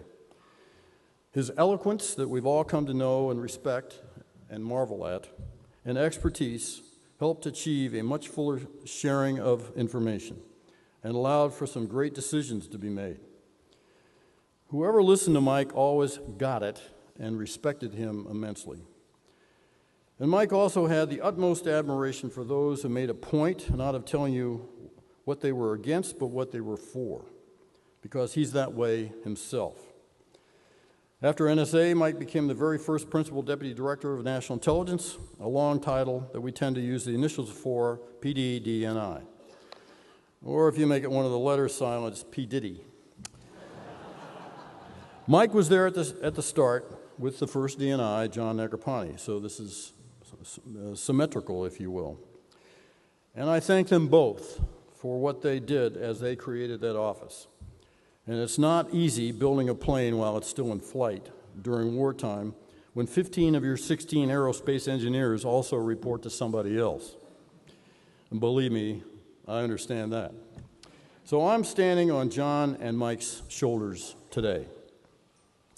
His eloquence that we've all come to know and respect and marvel at, and expertise helped achieve a much fuller sharing of information and allowed for some great decisions to be made. Whoever listened to Mike always got it and respected him immensely. And Mike also had the utmost admiration for those who made a point not of telling you what they were against, but what they were for. because he's that way himself. After NSA, Mike became the very first Principal Deputy Director of National Intelligence, a long title that we tend to use the initials for, PDDNI. Or if you make it one of the letters silent, it's P. Diddy. Mike was there at the start with the first DNI, John Negroponte, so this is symmetrical, if you will. And I thank them both for what they did as they created that office. And it's not easy building a plane while it's still in flight during wartime when 15 of your 16 aerospace engineers also report to somebody else. And believe me, I understand that. So I'm standing on John and Mike's shoulders today.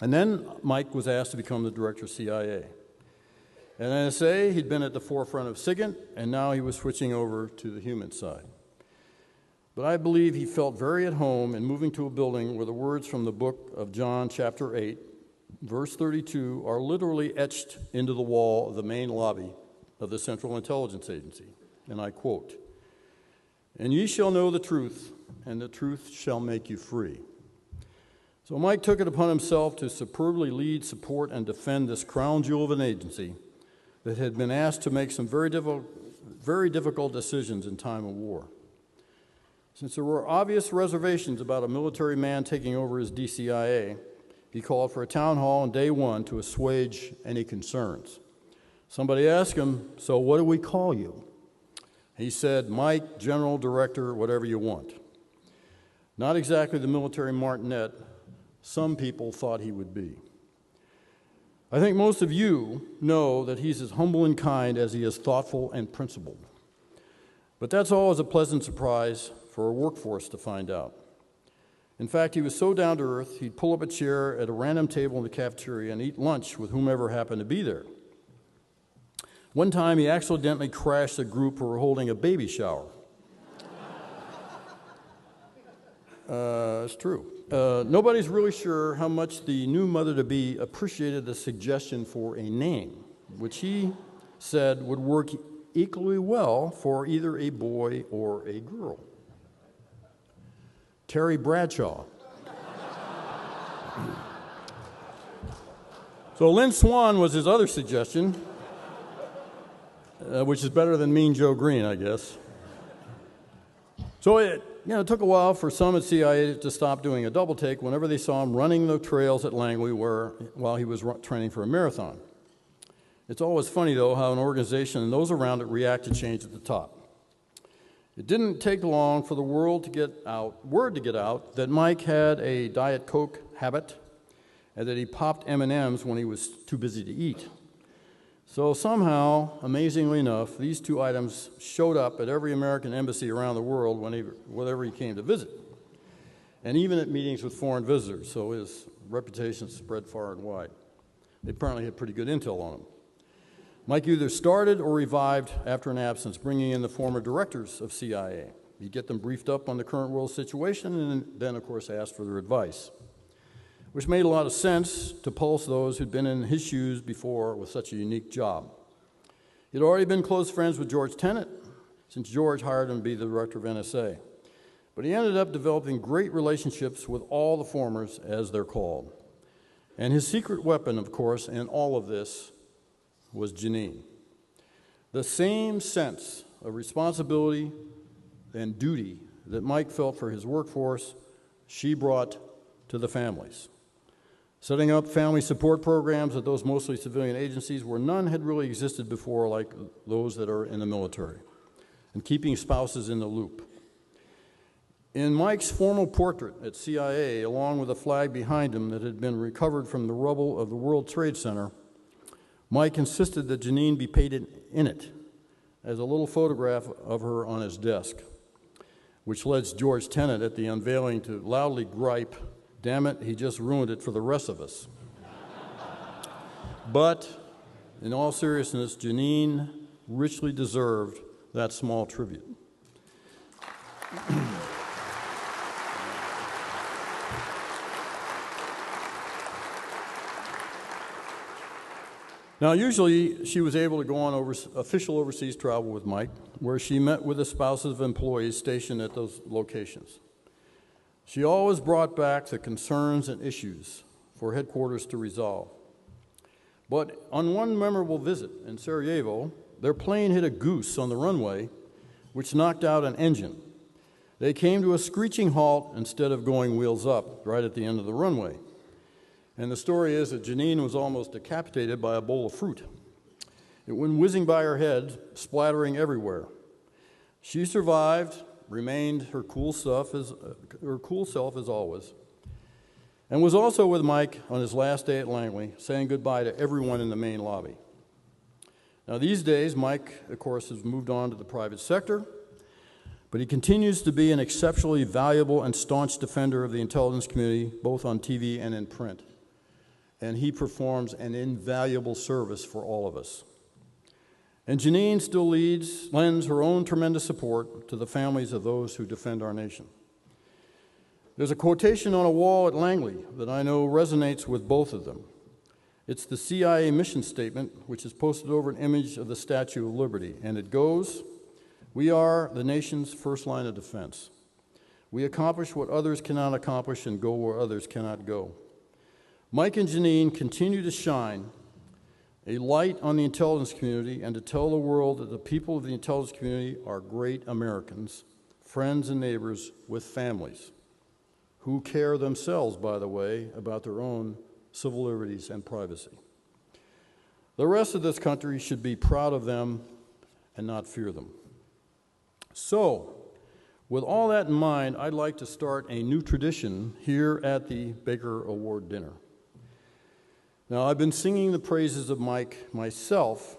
And then Mike was asked to become the director of CIA. At NSA, he'd been at the forefront of SIGINT, and now he was switching over to the human side. But I believe he felt very at home in moving to a building where the words from the book of John, chapter 8, verse 32, are literally etched into the wall of the main lobby of the Central Intelligence Agency. And I quote, "And ye shall know the truth, and the truth shall make you free." So Mike took it upon himself to superbly lead, support, and defend this crown jewel of an agency that had been asked to make some very difficult decisions in time of war. Since there were obvious reservations about a military man taking over as DCIA, he called for a town hall on day one to assuage any concerns. Somebody asked him, "So what do we call you?" He said, "Mike, General, Director, whatever you want." Not exactly the military martinet some people thought he would be. I think most of you know that he's as humble and kind as he is thoughtful and principled. But that's always a pleasant surprise for a workforce to find out. In fact, he was so down to earth, he'd pull up a chair at a random table in the cafeteria and eat lunch with whomever happened to be there. One time, he accidentally crashed a group who were holding a baby shower. It's true. Nobody's really sure how much the new mother-to-be appreciated the suggestion for a name, which he said would work equally well for either a boy or a girl. Terry Bradshaw. So Lynn Swan was his other suggestion, which is better than Mean Joe Green, I guess. So it took a while for some at CIA to stop doing a double take whenever they saw him running the trails at Langley while he was training for a marathon. It's always funny, though, how an organization and those around it react to change at the top. It didn't take long for the word to get out that Mike had a Diet Coke habit and that he popped M&Ms when he was too busy to eat. So somehow, amazingly enough, these two items showed up at every American embassy around the world whenever he came to visit, and even at meetings with foreign visitors, so his reputation spread far and wide. They apparently had pretty good intel on him. Mike either started or revived after an absence, bringing in the former directors of CIA. He'd get them briefed up on the current world situation and then, of course, asked for their advice, which made a lot of sense to pulse those who'd been in his shoes before with such a unique job. He'd already been close friends with George Tenet, since George hired him to be the director of NSA. But he ended up developing great relationships with all the formers, as they're called. And his secret weapon, of course, in all of this was Janine. The same sense of responsibility and duty that Mike felt for his workforce, she brought to the families. Setting up family support programs at those mostly civilian agencies where none had really existed before, like those that are in the military, and keeping spouses in the loop. In Mike's formal portrait at CIA, along with a flag behind him that had been recovered from the rubble of the World Trade Center, Mike insisted that Janine be painted in it as a little photograph of her on his desk, which led George Tenet at the unveiling to loudly gripe, "Damn it, he just ruined it for the rest of us." But in all seriousness, Janine richly deserved that small tribute. Now, usually she was able to go on official overseas travel with Mike, where she met with the spouses of employees stationed at those locations. She always brought back the concerns and issues for headquarters to resolve. But on one memorable visit in Sarajevo, their plane hit a goose on the runway, which knocked out an engine. They came to a screeching halt instead of going wheels up right at the end of the runway. And the story is that Janine was almost decapitated by a bowl of fruit. It went whizzing by her head, splattering everywhere. She survived, remained her cool self as always, and was also with Mike on his last day at Langley, saying goodbye to everyone in the main lobby. Now, these days, Mike, of course, has moved on to the private sector, but he continues to be an exceptionally valuable and staunch defender of the intelligence community, both on TV and in print. And he performs an invaluable service for all of us. And Janine still lends her own tremendous support to the families of those who defend our nation. There's a quotation on a wall at Langley that I know resonates with both of them. It's the CIA mission statement, which is posted over an image of the Statue of Liberty, and it goes, "We are the nation's first line of defense. We accomplish what others cannot accomplish and go where others cannot go." Mike and Janine continue to shine a light on the intelligence community and to tell the world that the people of the intelligence community are great Americans, friends and neighbors with families, who care themselves, by the way, about their own civil liberties and privacy. The rest of this country should be proud of them and not fear them. So, with all that in mind, I'd like to start a new tradition here at the Baker Award Dinner. Now, I've been singing the praises of Mike myself,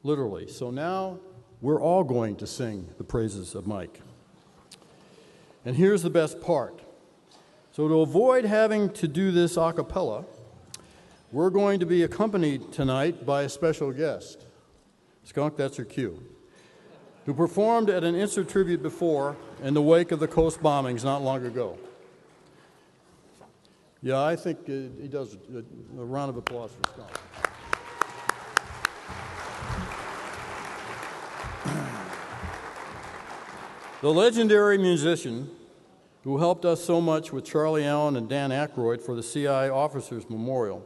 literally, so now we're all going to sing the praises of Mike. And here's the best part. So to avoid having to do this a cappella, we're going to be accompanied tonight by a special guest. Skunk, that's your cue. Who performed at an INSA tribute before in the wake of the coast bombings not long ago. Yeah, I think he does a round of applause for Skunk. The legendary musician who helped us so much with Charlie Allen and Dan Aykroyd for the CI Officers Memorial.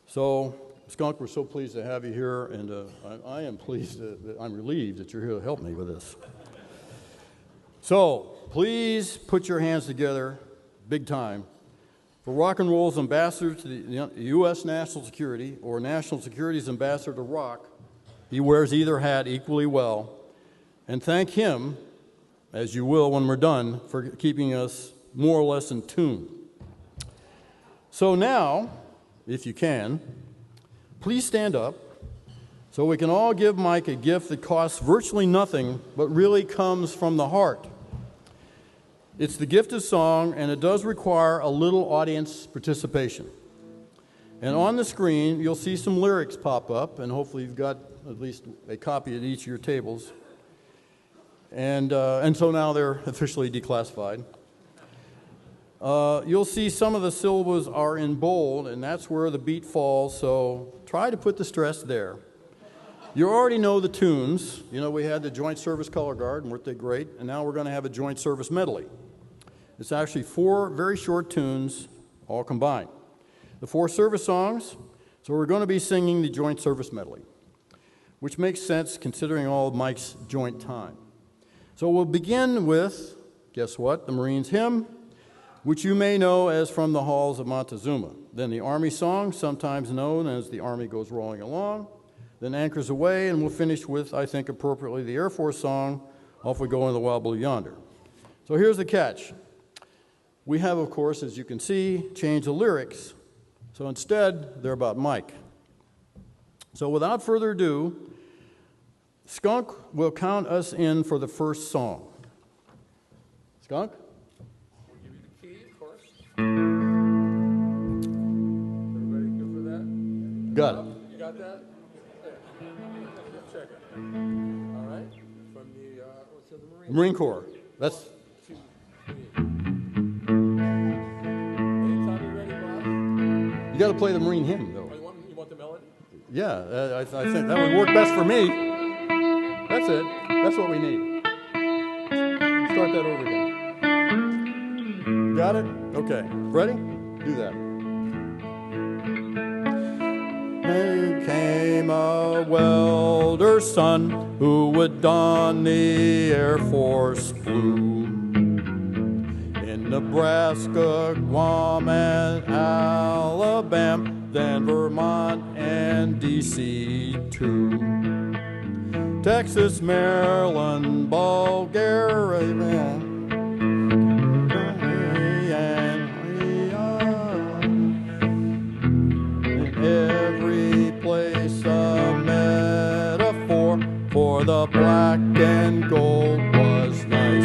So, Skunk, we're so pleased to have you here, and I am pleased, I'm relieved that you're here to help me with this. So, please put your hands together, big time, for rock and roll's ambassador to the U.S. National Security, or National Security's ambassador to rock. He wears either hat equally well. And thank him, as you will when we're done, for keeping us more or less in tune. So now, if you can, please stand up so we can all give Mike a gift that costs virtually nothing but really comes from the heart. It's the gift of song, and it does require a little audience participation. And on the screen, you'll see some lyrics pop up, and hopefully you've got at least a copy at each of your tables. And so now they're officially declassified. You'll see some of the syllables are in bold, and that's where the beat falls, so try to put the stress there. You already know the tunes. You know, we had the Joint Service Color Guard, and weren't they great? And now we're going to have a Joint Service Medley. It's actually 4 very short tunes, all combined. The 4 service songs, so we're going to be singing the Joint Service Medley, which makes sense considering all of Mike's joint time. So we'll begin with, guess what, the Marines hymn, which you may know as From the Halls of Montezuma. Then the Army song, sometimes known as The Army Goes Rolling Along. Then Anchors Aweigh, and we'll finish with, I think appropriately, the Air Force song, Off We Go in the Wild Blue Yonder. So here's the catch. We have, of course, as you can see, changed the lyrics. So instead, they're about Mike. So without further ado, Skunk will count us in for the first song. Skunk? We'll give you the key, of course. Everybody good for that? Got it. You got that? Yeah. Check it. All right. From the, what's the Marine Corps. That's... 1, 2, 3. Anytime you're ready, Bob. You got to play the Marine hymn, though. Oh, you want the melody? Yeah, I think that would work best for me. That's it. That's what we need. Start that over again. Got it? Okay. Ready? Do that. There came a welder's son who would don the Air Force blue. In Nebraska, Guam, and Alabama, then Vermont and D.C. too. Texas, Maryland, Bulgaria, every place a metaphor for the black and gold was nice.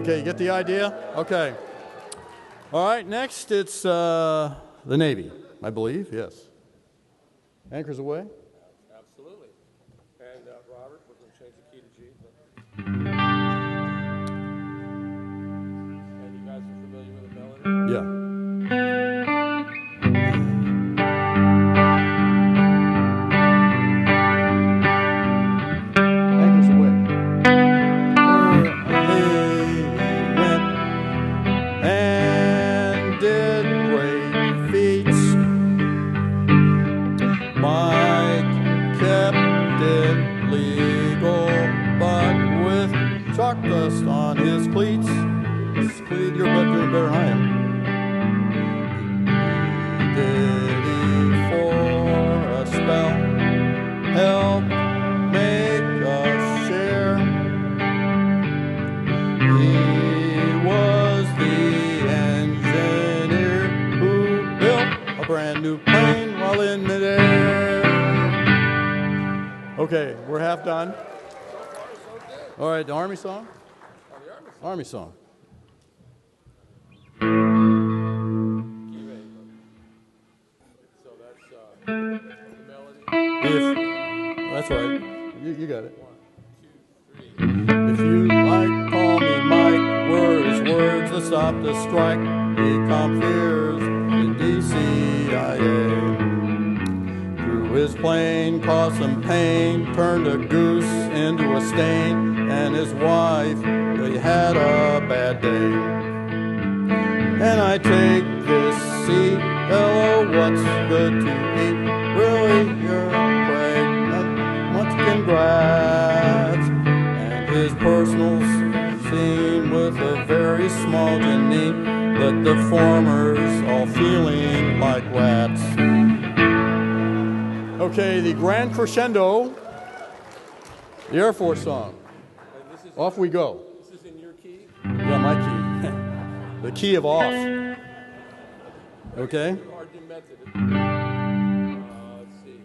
Okay, you get the idea? Okay. All right, next it's the Navy, I believe, yes. Anchors away. Absolutely. And Robert, we're going to change the key to G. And you guys are familiar with the melody? Yeah. Anchors away. He went and did great feats. Mike kept it legal, but with chalk dust on his cleats. You're doing better than I am. Did he for a spell help make us share? He was the engineer who built a brand new plane while in midair. Okay, we're half done. All right, the Army song? Army song. So that's the melody. That's right. You got it. 1, 2, 3. If you like, call me Mike. Were his words that stopped the strike. He calmed fears in DCIA. Through his plane, caused some pain, turned a goose into a stain, and his wife, they had a bad day. And I take this seat, hello, what's good to eat? Really, you're pregnant, much congrats. And his personal scene with a very small Janine, but the formers all feeling like rats. Okay, the grand crescendo, the Air Force song. Off we go. This is in your key? Yeah, my key. The key of off. Okay? Hard method. Let's see.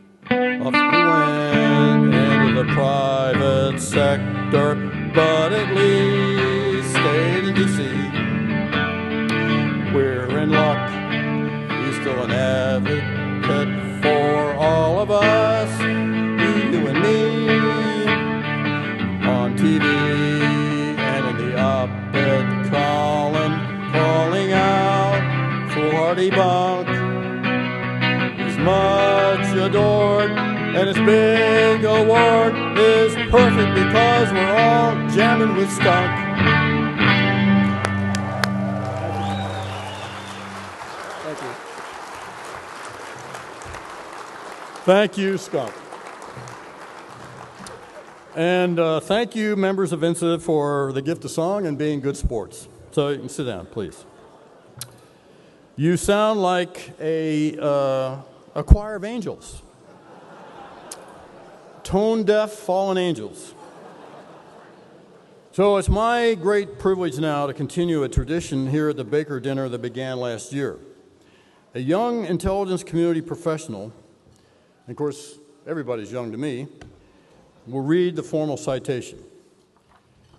Off we went into the private sector, but at least stayed in D.C. We're in luck. He's still an advocate for all of us, you and me, on TV and in the op-ed column, calling out foolhardy bunk. He's much adored, and his big award is perfect because we're all jamming with skunk. Thank you. Thank you, skunk. And thank you, members of INSA, for the gift of song and being good sports. So you can sit down, please. You sound like a choir of angels. Tone-deaf fallen angels. So it's my great privilege now to continue a tradition here at the Baker Dinner that began last year. A young intelligence community professional, and of course everybody's young to me, will read the formal citation.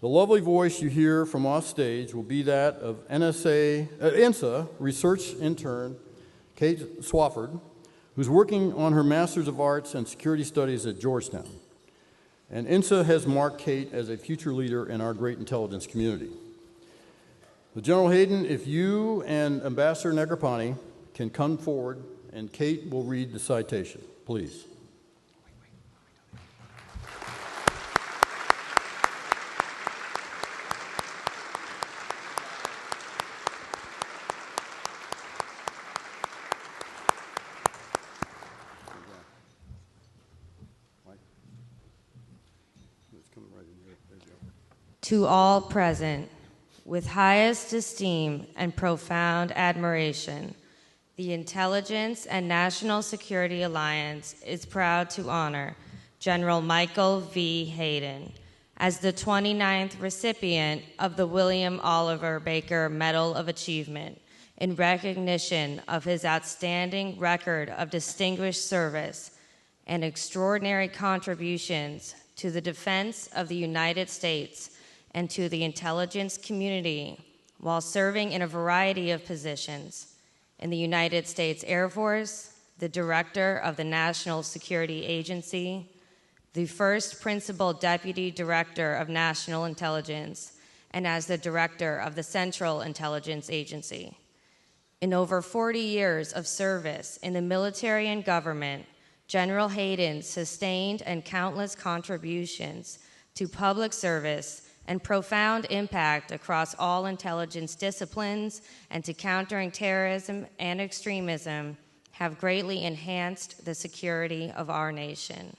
The lovely voice you hear from off stage will be that of INSA research intern Kate Swafford, who's working on her Master's of Arts and Security Studies at Georgetown. And INSA has marked Kate as a future leader in our great intelligence community. So General Hayden, if you and Ambassador Negroponte can come forward, and Kate will read the citation, please. To all present, with highest esteem and profound admiration, the Intelligence and National Security Alliance is proud to honor General Michael V. Hayden as the 29th recipient of the William Oliver Baker Medal of Achievement in recognition of his outstanding record of distinguished service and extraordinary contributions to the defense of the United States and to the intelligence community while serving in a variety of positions in the United States Air Force, the Director of the National Security Agency, the first Principal Deputy Director of National Intelligence, and as the Director of the Central Intelligence Agency. In over 40 years of service in the military and government, General Hayden's sustained and countless contributions to public service and profound impact across all intelligence disciplines and to countering terrorism and extremism have greatly enhanced the security of our nation.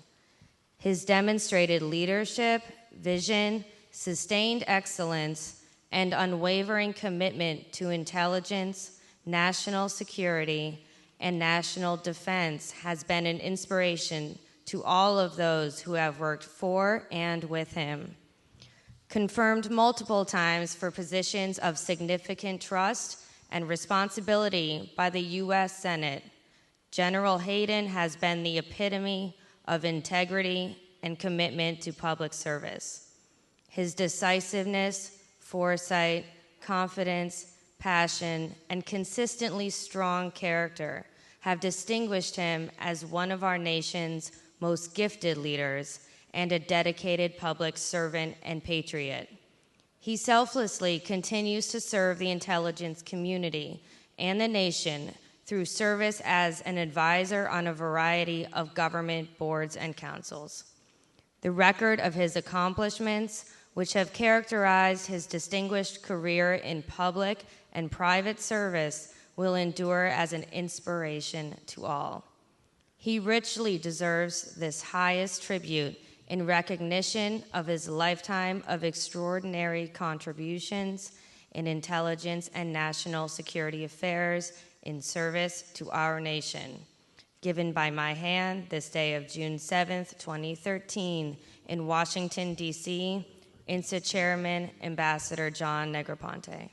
His demonstrated leadership, vision, sustained excellence, and unwavering commitment to intelligence, national security, and national defense has been an inspiration to all of those who have worked for and with him. Confirmed multiple times for positions of significant trust and responsibility by the U.S. Senate, General Hayden has been the epitome of integrity and commitment to public service. His decisiveness, foresight, confidence, passion, and consistently strong character have distinguished him as one of our nation's most gifted leaders and a dedicated public servant and patriot. He selflessly continues to serve the intelligence community and the nation through service as an advisor on a variety of government boards and councils. The record of his accomplishments, which have characterized his distinguished career in public and private service, will endure as an inspiration to all. He richly deserves this highest tribute in recognition of his lifetime of extraordinary contributions in intelligence and national security affairs in service to our nation. Given by my hand this day of June 7th, 2013, in Washington, D.C., INSA Chairman, Ambassador John Negroponte.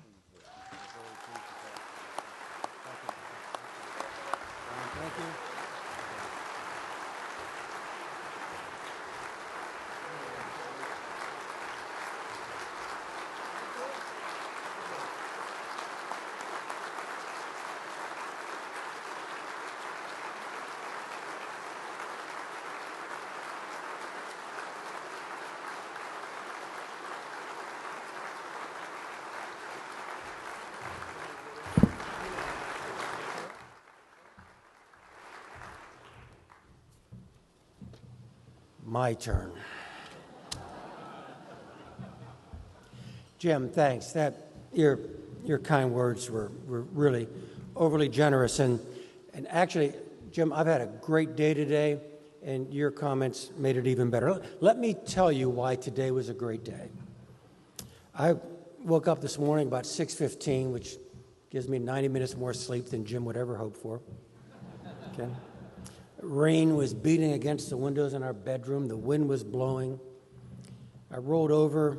Thank you. My turn. Jim, thanks. Your kind words were really overly generous. And actually, Jim, I've had a great day today, and your comments made it even better. Let me tell you why today was a great day. I woke up this morning about 6:15, which gives me 90 minutes more sleep than Jim would ever hope for. Okay. Rain was beating against the windows in our bedroom. The wind was blowing. I rolled over,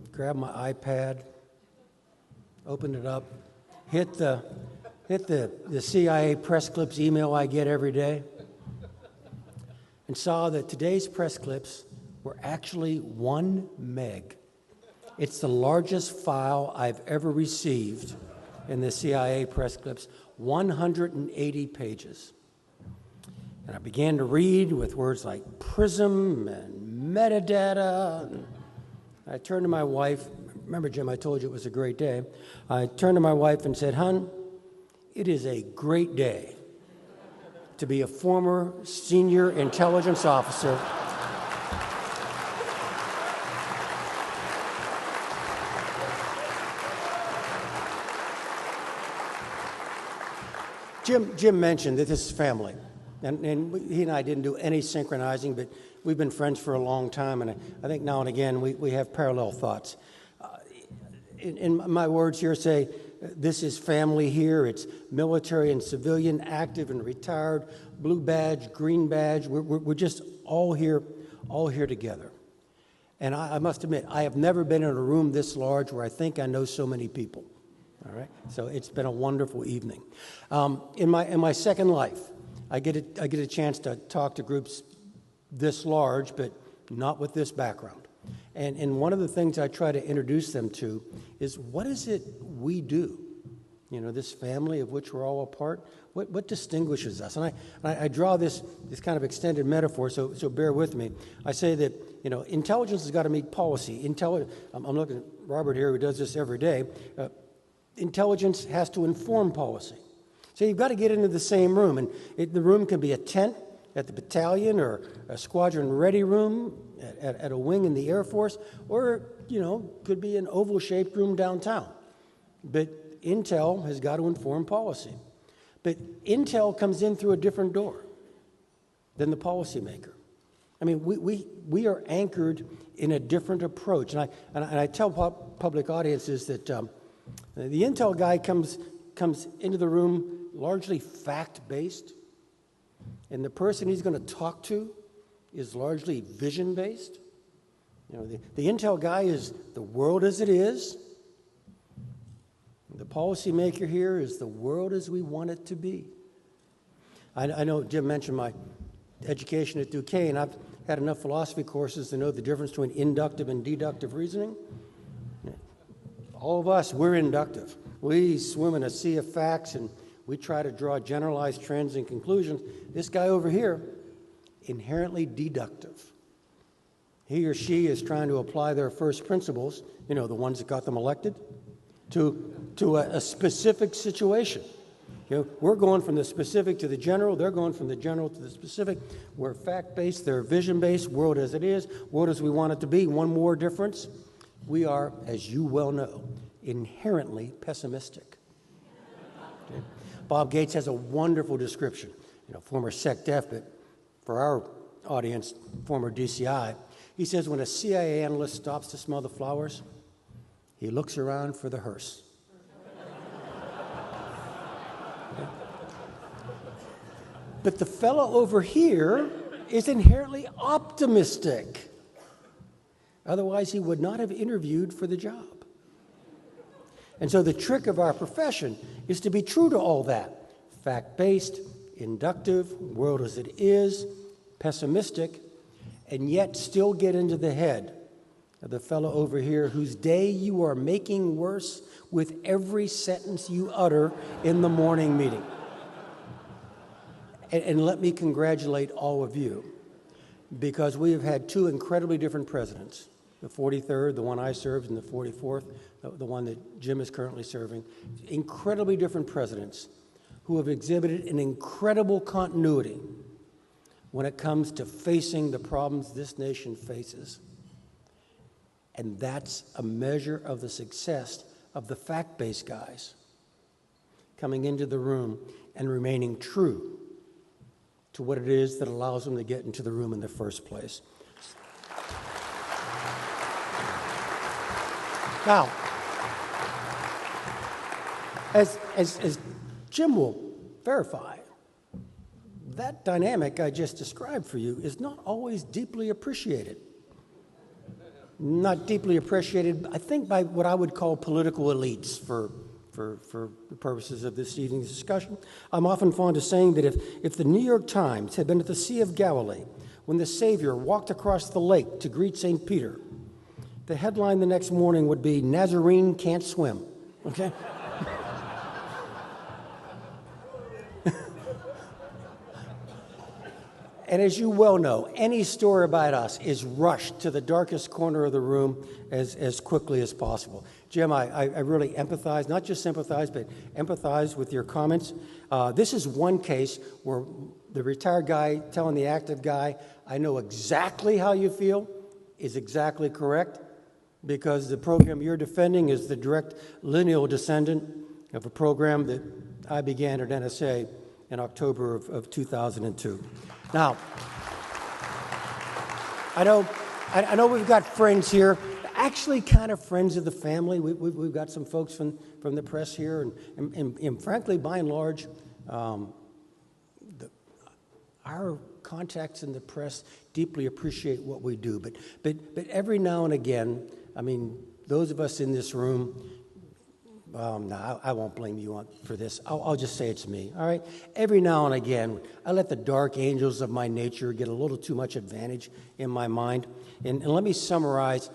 grabbed my iPad, opened it up, hit the CIA press clips email I get every day, and saw that today's press clips were actually 1 meg. It's the largest file I've ever received in the CIA press clips, 180 pages. And I began to read with words like prism and metadata. And I turned to my wife. Remember, Jim, I told you it was a great day. I turned to my wife and said, "Hon, it is a great day to be a former senior intelligence officer Jim mentioned that this is family. And he and I didn't do any synchronizing, but we've been friends for a long time, and I think now and again we have parallel thoughts. in my words here, say this is family here. It's military and civilian, active and retired, blue badge, green badge. We're just all here together. And I must admit, I have never been in a room this large where I think I know so many people. All right, so it's been a wonderful evening. In my second life, I get a chance to talk to groups this large, but not with this background. And one of the things I try to introduce them to is, what is it we do? You know, this family of which we're all a part. What distinguishes us? And I draw this kind of extended metaphor, so bear with me. I say that, you know, intelligence has got to meet policy. I'm looking at Robert here, who does this every day. Intelligence has to inform policy. So you've got to get into the same room, and the room can be a tent at the battalion or a squadron ready room at a wing in the Air Force, or, you know, could be an oval-shaped room downtown. But intel has got to inform policy. But intel comes in through a different door than the policymaker. I mean, we are anchored in a different approach. And I tell public audiences that the intel guy comes into the room largely fact-based, and the person he's going to talk to is largely vision-based. You know, the intel guy is the world as it is. The policymaker here is the world as we want it to be. I know Jim mentioned my education at Duquesne. I've had enough philosophy courses to know the difference between inductive and deductive reasoning. All of us, we're inductive. We swim in a sea of facts, and we try to draw generalized trends and conclusions. This guy over here, inherently deductive. He or she is trying to apply their first principles, you know, the ones that got them elected, to a specific situation. You know, we're going from the specific to the general. They're going from the general to the specific. We're fact-based. They're vision-based. World as it is. World as we want it to be. One more difference. We are, as you well know, inherently pessimistic. Okay? Bob Gates has a wonderful description. You know, former SecDef, but for our audience, former DCI. He says when a CIA analyst stops to smell the flowers, he looks around for the hearse. Okay? But the fellow over here is inherently optimistic. Otherwise, he would not have interviewed for the job. And so the trick of our profession is to be true to all that. Fact-based, inductive, world as it is, pessimistic, and yet still get into the head of the fellow over here whose day you are making worse with every sentence you utter in the morning meeting. And let me congratulate all of you, because we have had two incredibly different presidents. The 43rd, the one I served, and the 44th, the one that Jim is currently serving. Incredibly different presidents who have exhibited an incredible continuity when it comes to facing the problems this nation faces. And that's a measure of the success of the fact-based guys coming into the room and remaining true to what it is that allows them to get into the room in the first place. Now, as Jim will verify, that dynamic I just described for you is not always deeply appreciated. Not deeply appreciated, I think, by what I would call political elites for the purposes of this evening's discussion. I'm often fond of saying that if the New York Times had been at the Sea of Galilee when the Savior walked across the lake to greet St. Peter, the headline the next morning would be, "Nazarene Can't Swim," okay? And as you well know, any story about us is rushed to the darkest corner of the room as quickly as possible. Jim, I really empathize, not just sympathize, but empathize with your comments. This is one case where the retired guy telling the active guy, "I know exactly how you feel," is exactly correct, because the program you're defending is the direct lineal descendant of a program that I began at NSA in October of 2002. Now, I know we've got friends here. actually kind of friends of the family. We've got some folks from the press here, and frankly, by and large, our contacts in the press deeply appreciate what we do. But every now and again, I mean, those of us in this room, no, I won't blame you for this. I'll just say it's me, all right? Every now and again, I let the dark angels of my nature get a little too much advantage in my mind. And let me summarize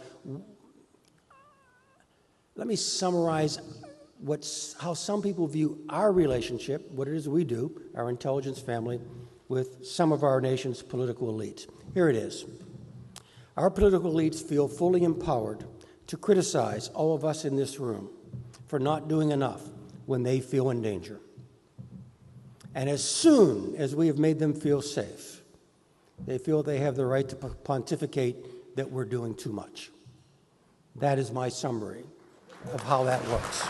how some people view our relationship, what it is we do, our intelligence family, with some of our nation's political elites. Here it is. Our political elites feel fully empowered to criticize all of us in this room for not doing enough when they feel in danger. And as soon as we have made them feel safe, they feel they have the right to pontificate that we're doing too much. That is my summary of how that works.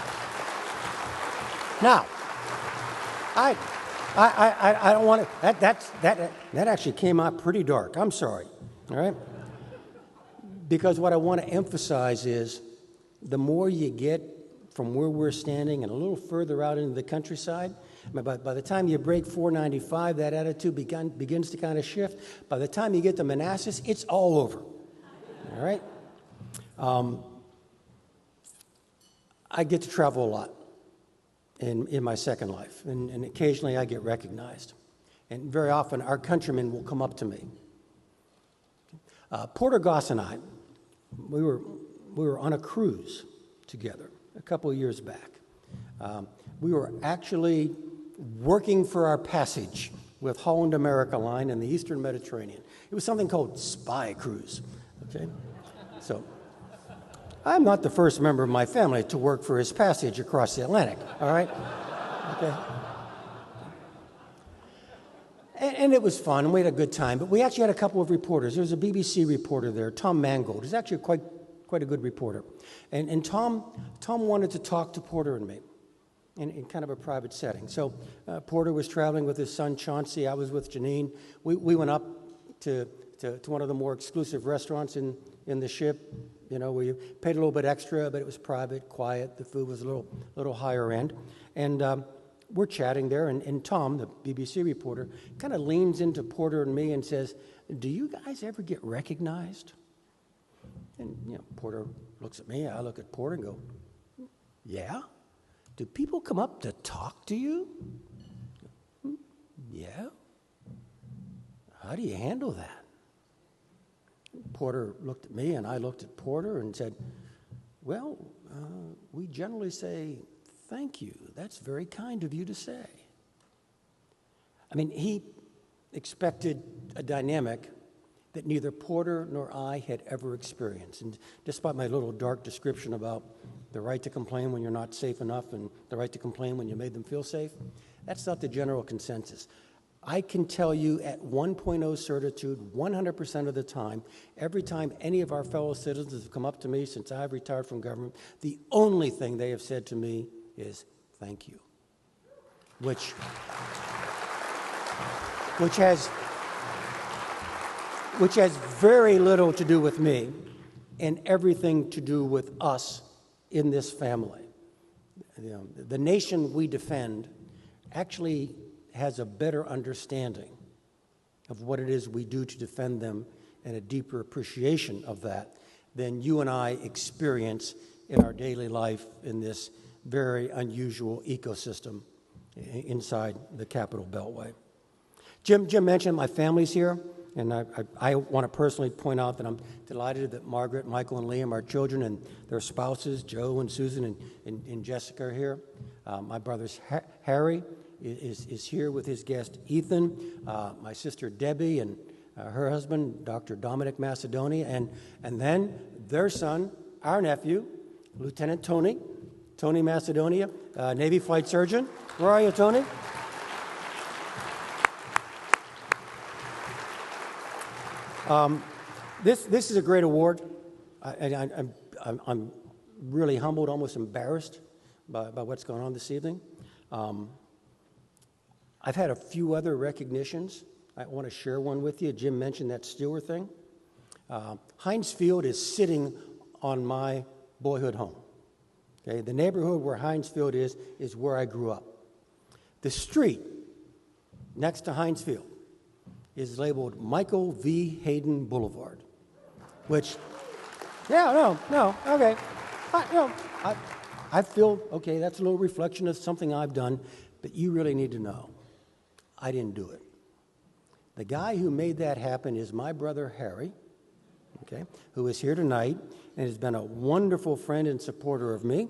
Now, I don't want to, that actually came out pretty dark. I'm sorry, all right? Because what I want to emphasize is the more you get from where we're standing and a little further out into the countryside, by the time you break 495, that attitude begins to kind of shift. By the time you get to Manassas, it's all over, all right? I get to travel a lot in my second life, and occasionally I get recognized. And very often our countrymen will come up to me. Porter Goss and I, we were on a cruise together a couple of years back. We were actually working for our passage with Holland America Line in the Eastern Mediterranean. It was something called Spy Cruise, okay? So I'm not the first member of my family to work for his passage across the Atlantic, all right? Okay. And it was fun, and we had a good time, but we actually had a couple of reporters. There was a BBC reporter there, Tom Mangold. He's actually quite a good reporter. And Tom wanted to talk to Porter and me in kind of a private setting. So Porter was traveling with his son Chauncey. I was with Janine. We went up to one of the more exclusive restaurants in the ship. You know, we paid a little bit extra, but it was private, quiet. The food was a little higher end. And we're chatting there, and Tom, the BBC reporter, kind of leans into Porter and me and says, "Do you guys ever get recognized?" And, you know, Porter looks at me, I look at Porter and go, "Yeah? Do people come up to talk to you?" "Yeah." "How do you handle that?" Porter looked at me and I looked at Porter and said, "Well, we generally say, 'Thank you. That's very kind of you to say.'" I mean, he expected a dynamic that neither Porter nor I had ever experienced. And despite my little dark description about the right to complain when you're not safe enough and the right to complain when you made them feel safe, that's not the general consensus. I can tell you at 1.0 certitude, 100% of the time, every time any of our fellow citizens have come up to me since I've retired from government, the only thing they have said to me is, "Thank you," which has very little to do with me and everything to do with us in this family. You know, the nation we defend actually has a better understanding of what it is we do to defend them and a deeper appreciation of that than you and I experience in our daily life in this very unusual ecosystem inside the Capitol Beltway. Jim mentioned my family's here, and I want to personally point out that I'm delighted that Margaret, Michael, and Liam, our children, and their spouses, Joe and Susan and Jessica, are here. My brother's Harry is here with his guest Ethan, my sister Debbie, and her husband, Dr. Dominic Macedonia, and then their son, our nephew, Lieutenant Tony Macedonia, Navy flight surgeon. Where are you, Tony? This is a great award. I'm really humbled, almost embarrassed by what's going on this evening. I've had a few other recognitions. I want to share one with you. Jim mentioned that Stewart thing. Heinz Field is sitting on my boyhood home. Okay, the neighborhood where Heinz Field is where I grew up. The street next to Heinz Field is labeled Michael V. Hayden Boulevard, which, okay. I feel, okay, that's a little reflection of something I've done, but you really need to know, I didn't do it. The guy who made that happen is my brother Harry, okay, who is here tonight and has been a wonderful friend and supporter of me.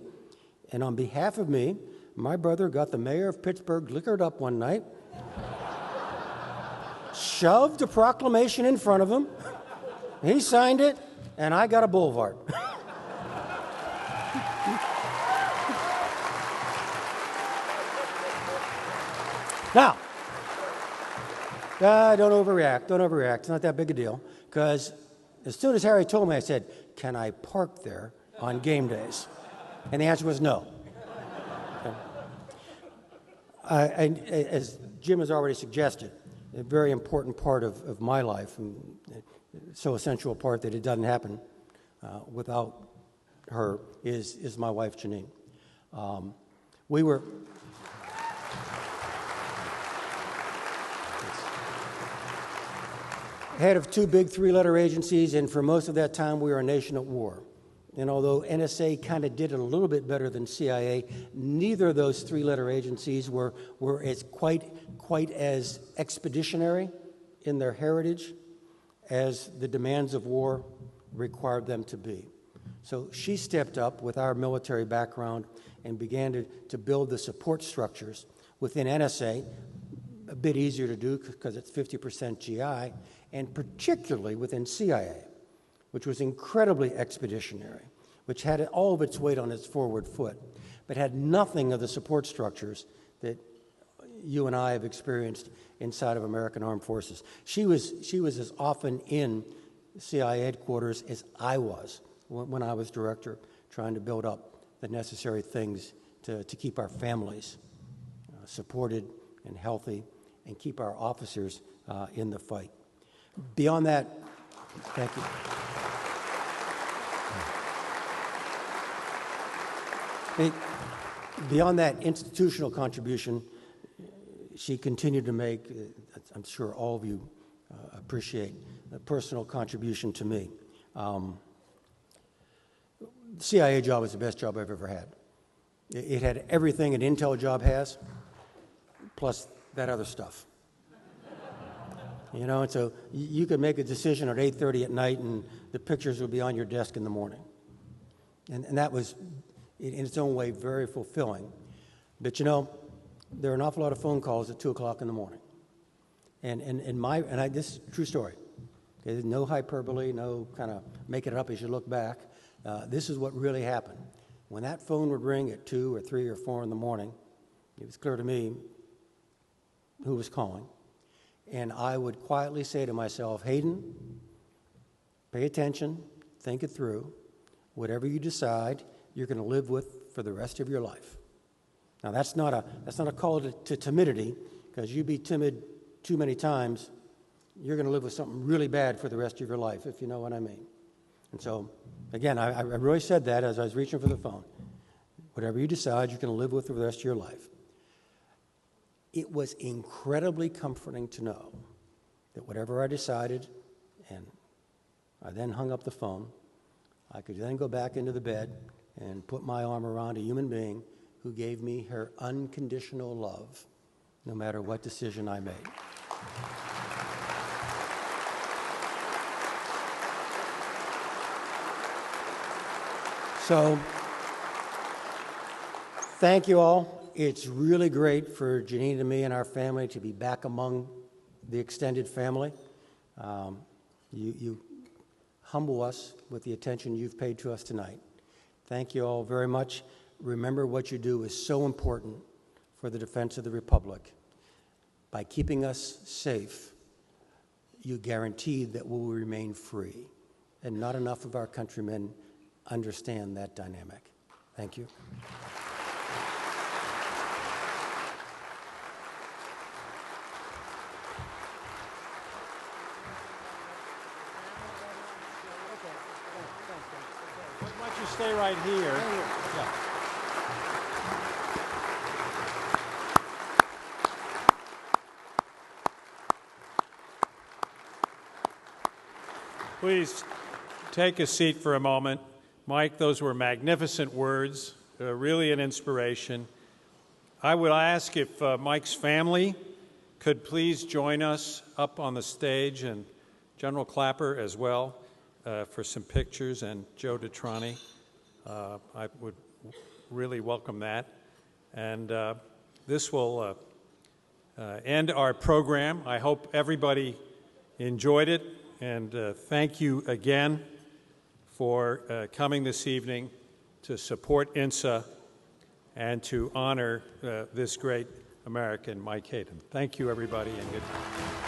And on behalf of me, my brother got the mayor of Pittsburgh liquored up one night, shoved a proclamation in front of him, he signed it, and I got a boulevard. Now, don't overreact. It's not that big a deal, because as soon as Harry told me, I said, can I park there on game days? And the answer was no. As Jim has already suggested, a very important part of my life, and so essential a part that it doesn't happen without her, is my wife, Janine. We were... head of two big three-letter agencies, and for most of that time we were a nation at war. And although NSA kind of did it a little bit better than CIA, neither of those three-letter agencies were as quite as expeditionary in their heritage as the demands of war required them to be. So she stepped up with our military background and began to build the support structures within NSA, a bit easier to do because it's 50% GI, and particularly within CIA, which was incredibly expeditionary, which had all of its weight on its forward foot, but had nothing of the support structures that you and I have experienced inside of American Armed Forces. She was as often in CIA headquarters as I was when I was director, trying to build up the necessary things to keep our families supported and healthy and keep our officers in the fight. Beyond that, thank you. Beyond that institutional contribution, she continued to make, I'm sure all of you appreciate, a personal contribution to me. The CIA job was the best job I've ever had. It had everything an intel job has, plus that other stuff. You know, and so you could make a decision at 8:30 at night and the pictures would be on your desk in the morning. And that was, in its own way, very fulfilling. But you know, there are an awful lot of phone calls at 2 o'clock in the morning. And this is a true story. Okay, no hyperbole, no kind of making it up as you look back. This is what really happened. When that phone would ring at 2 or 3 or 4 in the morning, it was clear to me who was calling. And I would quietly say to myself, Hayden, pay attention, think it through. Whatever you decide, you're going to live with for the rest of your life. Now, that's not a call to timidity, because you be timid too many times, you're going to live with something really bad for the rest of your life, if you know what I mean. And so, again, I really said that as I was reaching for the phone. Whatever you decide, you're going to live with for the rest of your life. It was incredibly comforting to know that whatever I decided, and I then hung up the phone, I could then go back into the bed and put my arm around a human being who gave me her unconditional love, no matter what decision I made. So, thank you all. It's really great for Janine and me and our family to be back among the extended family. You humble us with the attention you've paid to us tonight. Thank you all very much. Remember, what you do is so important for the defense of the Republic. By keeping us safe, you guarantee that we will remain free. And not enough of our countrymen understand that dynamic. Thank you. Why don't you stay right here? Yeah. Please take a seat for a moment. Mike, those were magnificent words, really an inspiration. I would ask if Mike's family could please join us up on the stage, and General Clapper as well, for some pictures, and Joe Detrani. I would really welcome that. And this will end our program. I hope everybody enjoyed it, and thank you again for coming this evening to support INSA and to honor this great American, Mike Hayden. Thank you, everybody, and good night.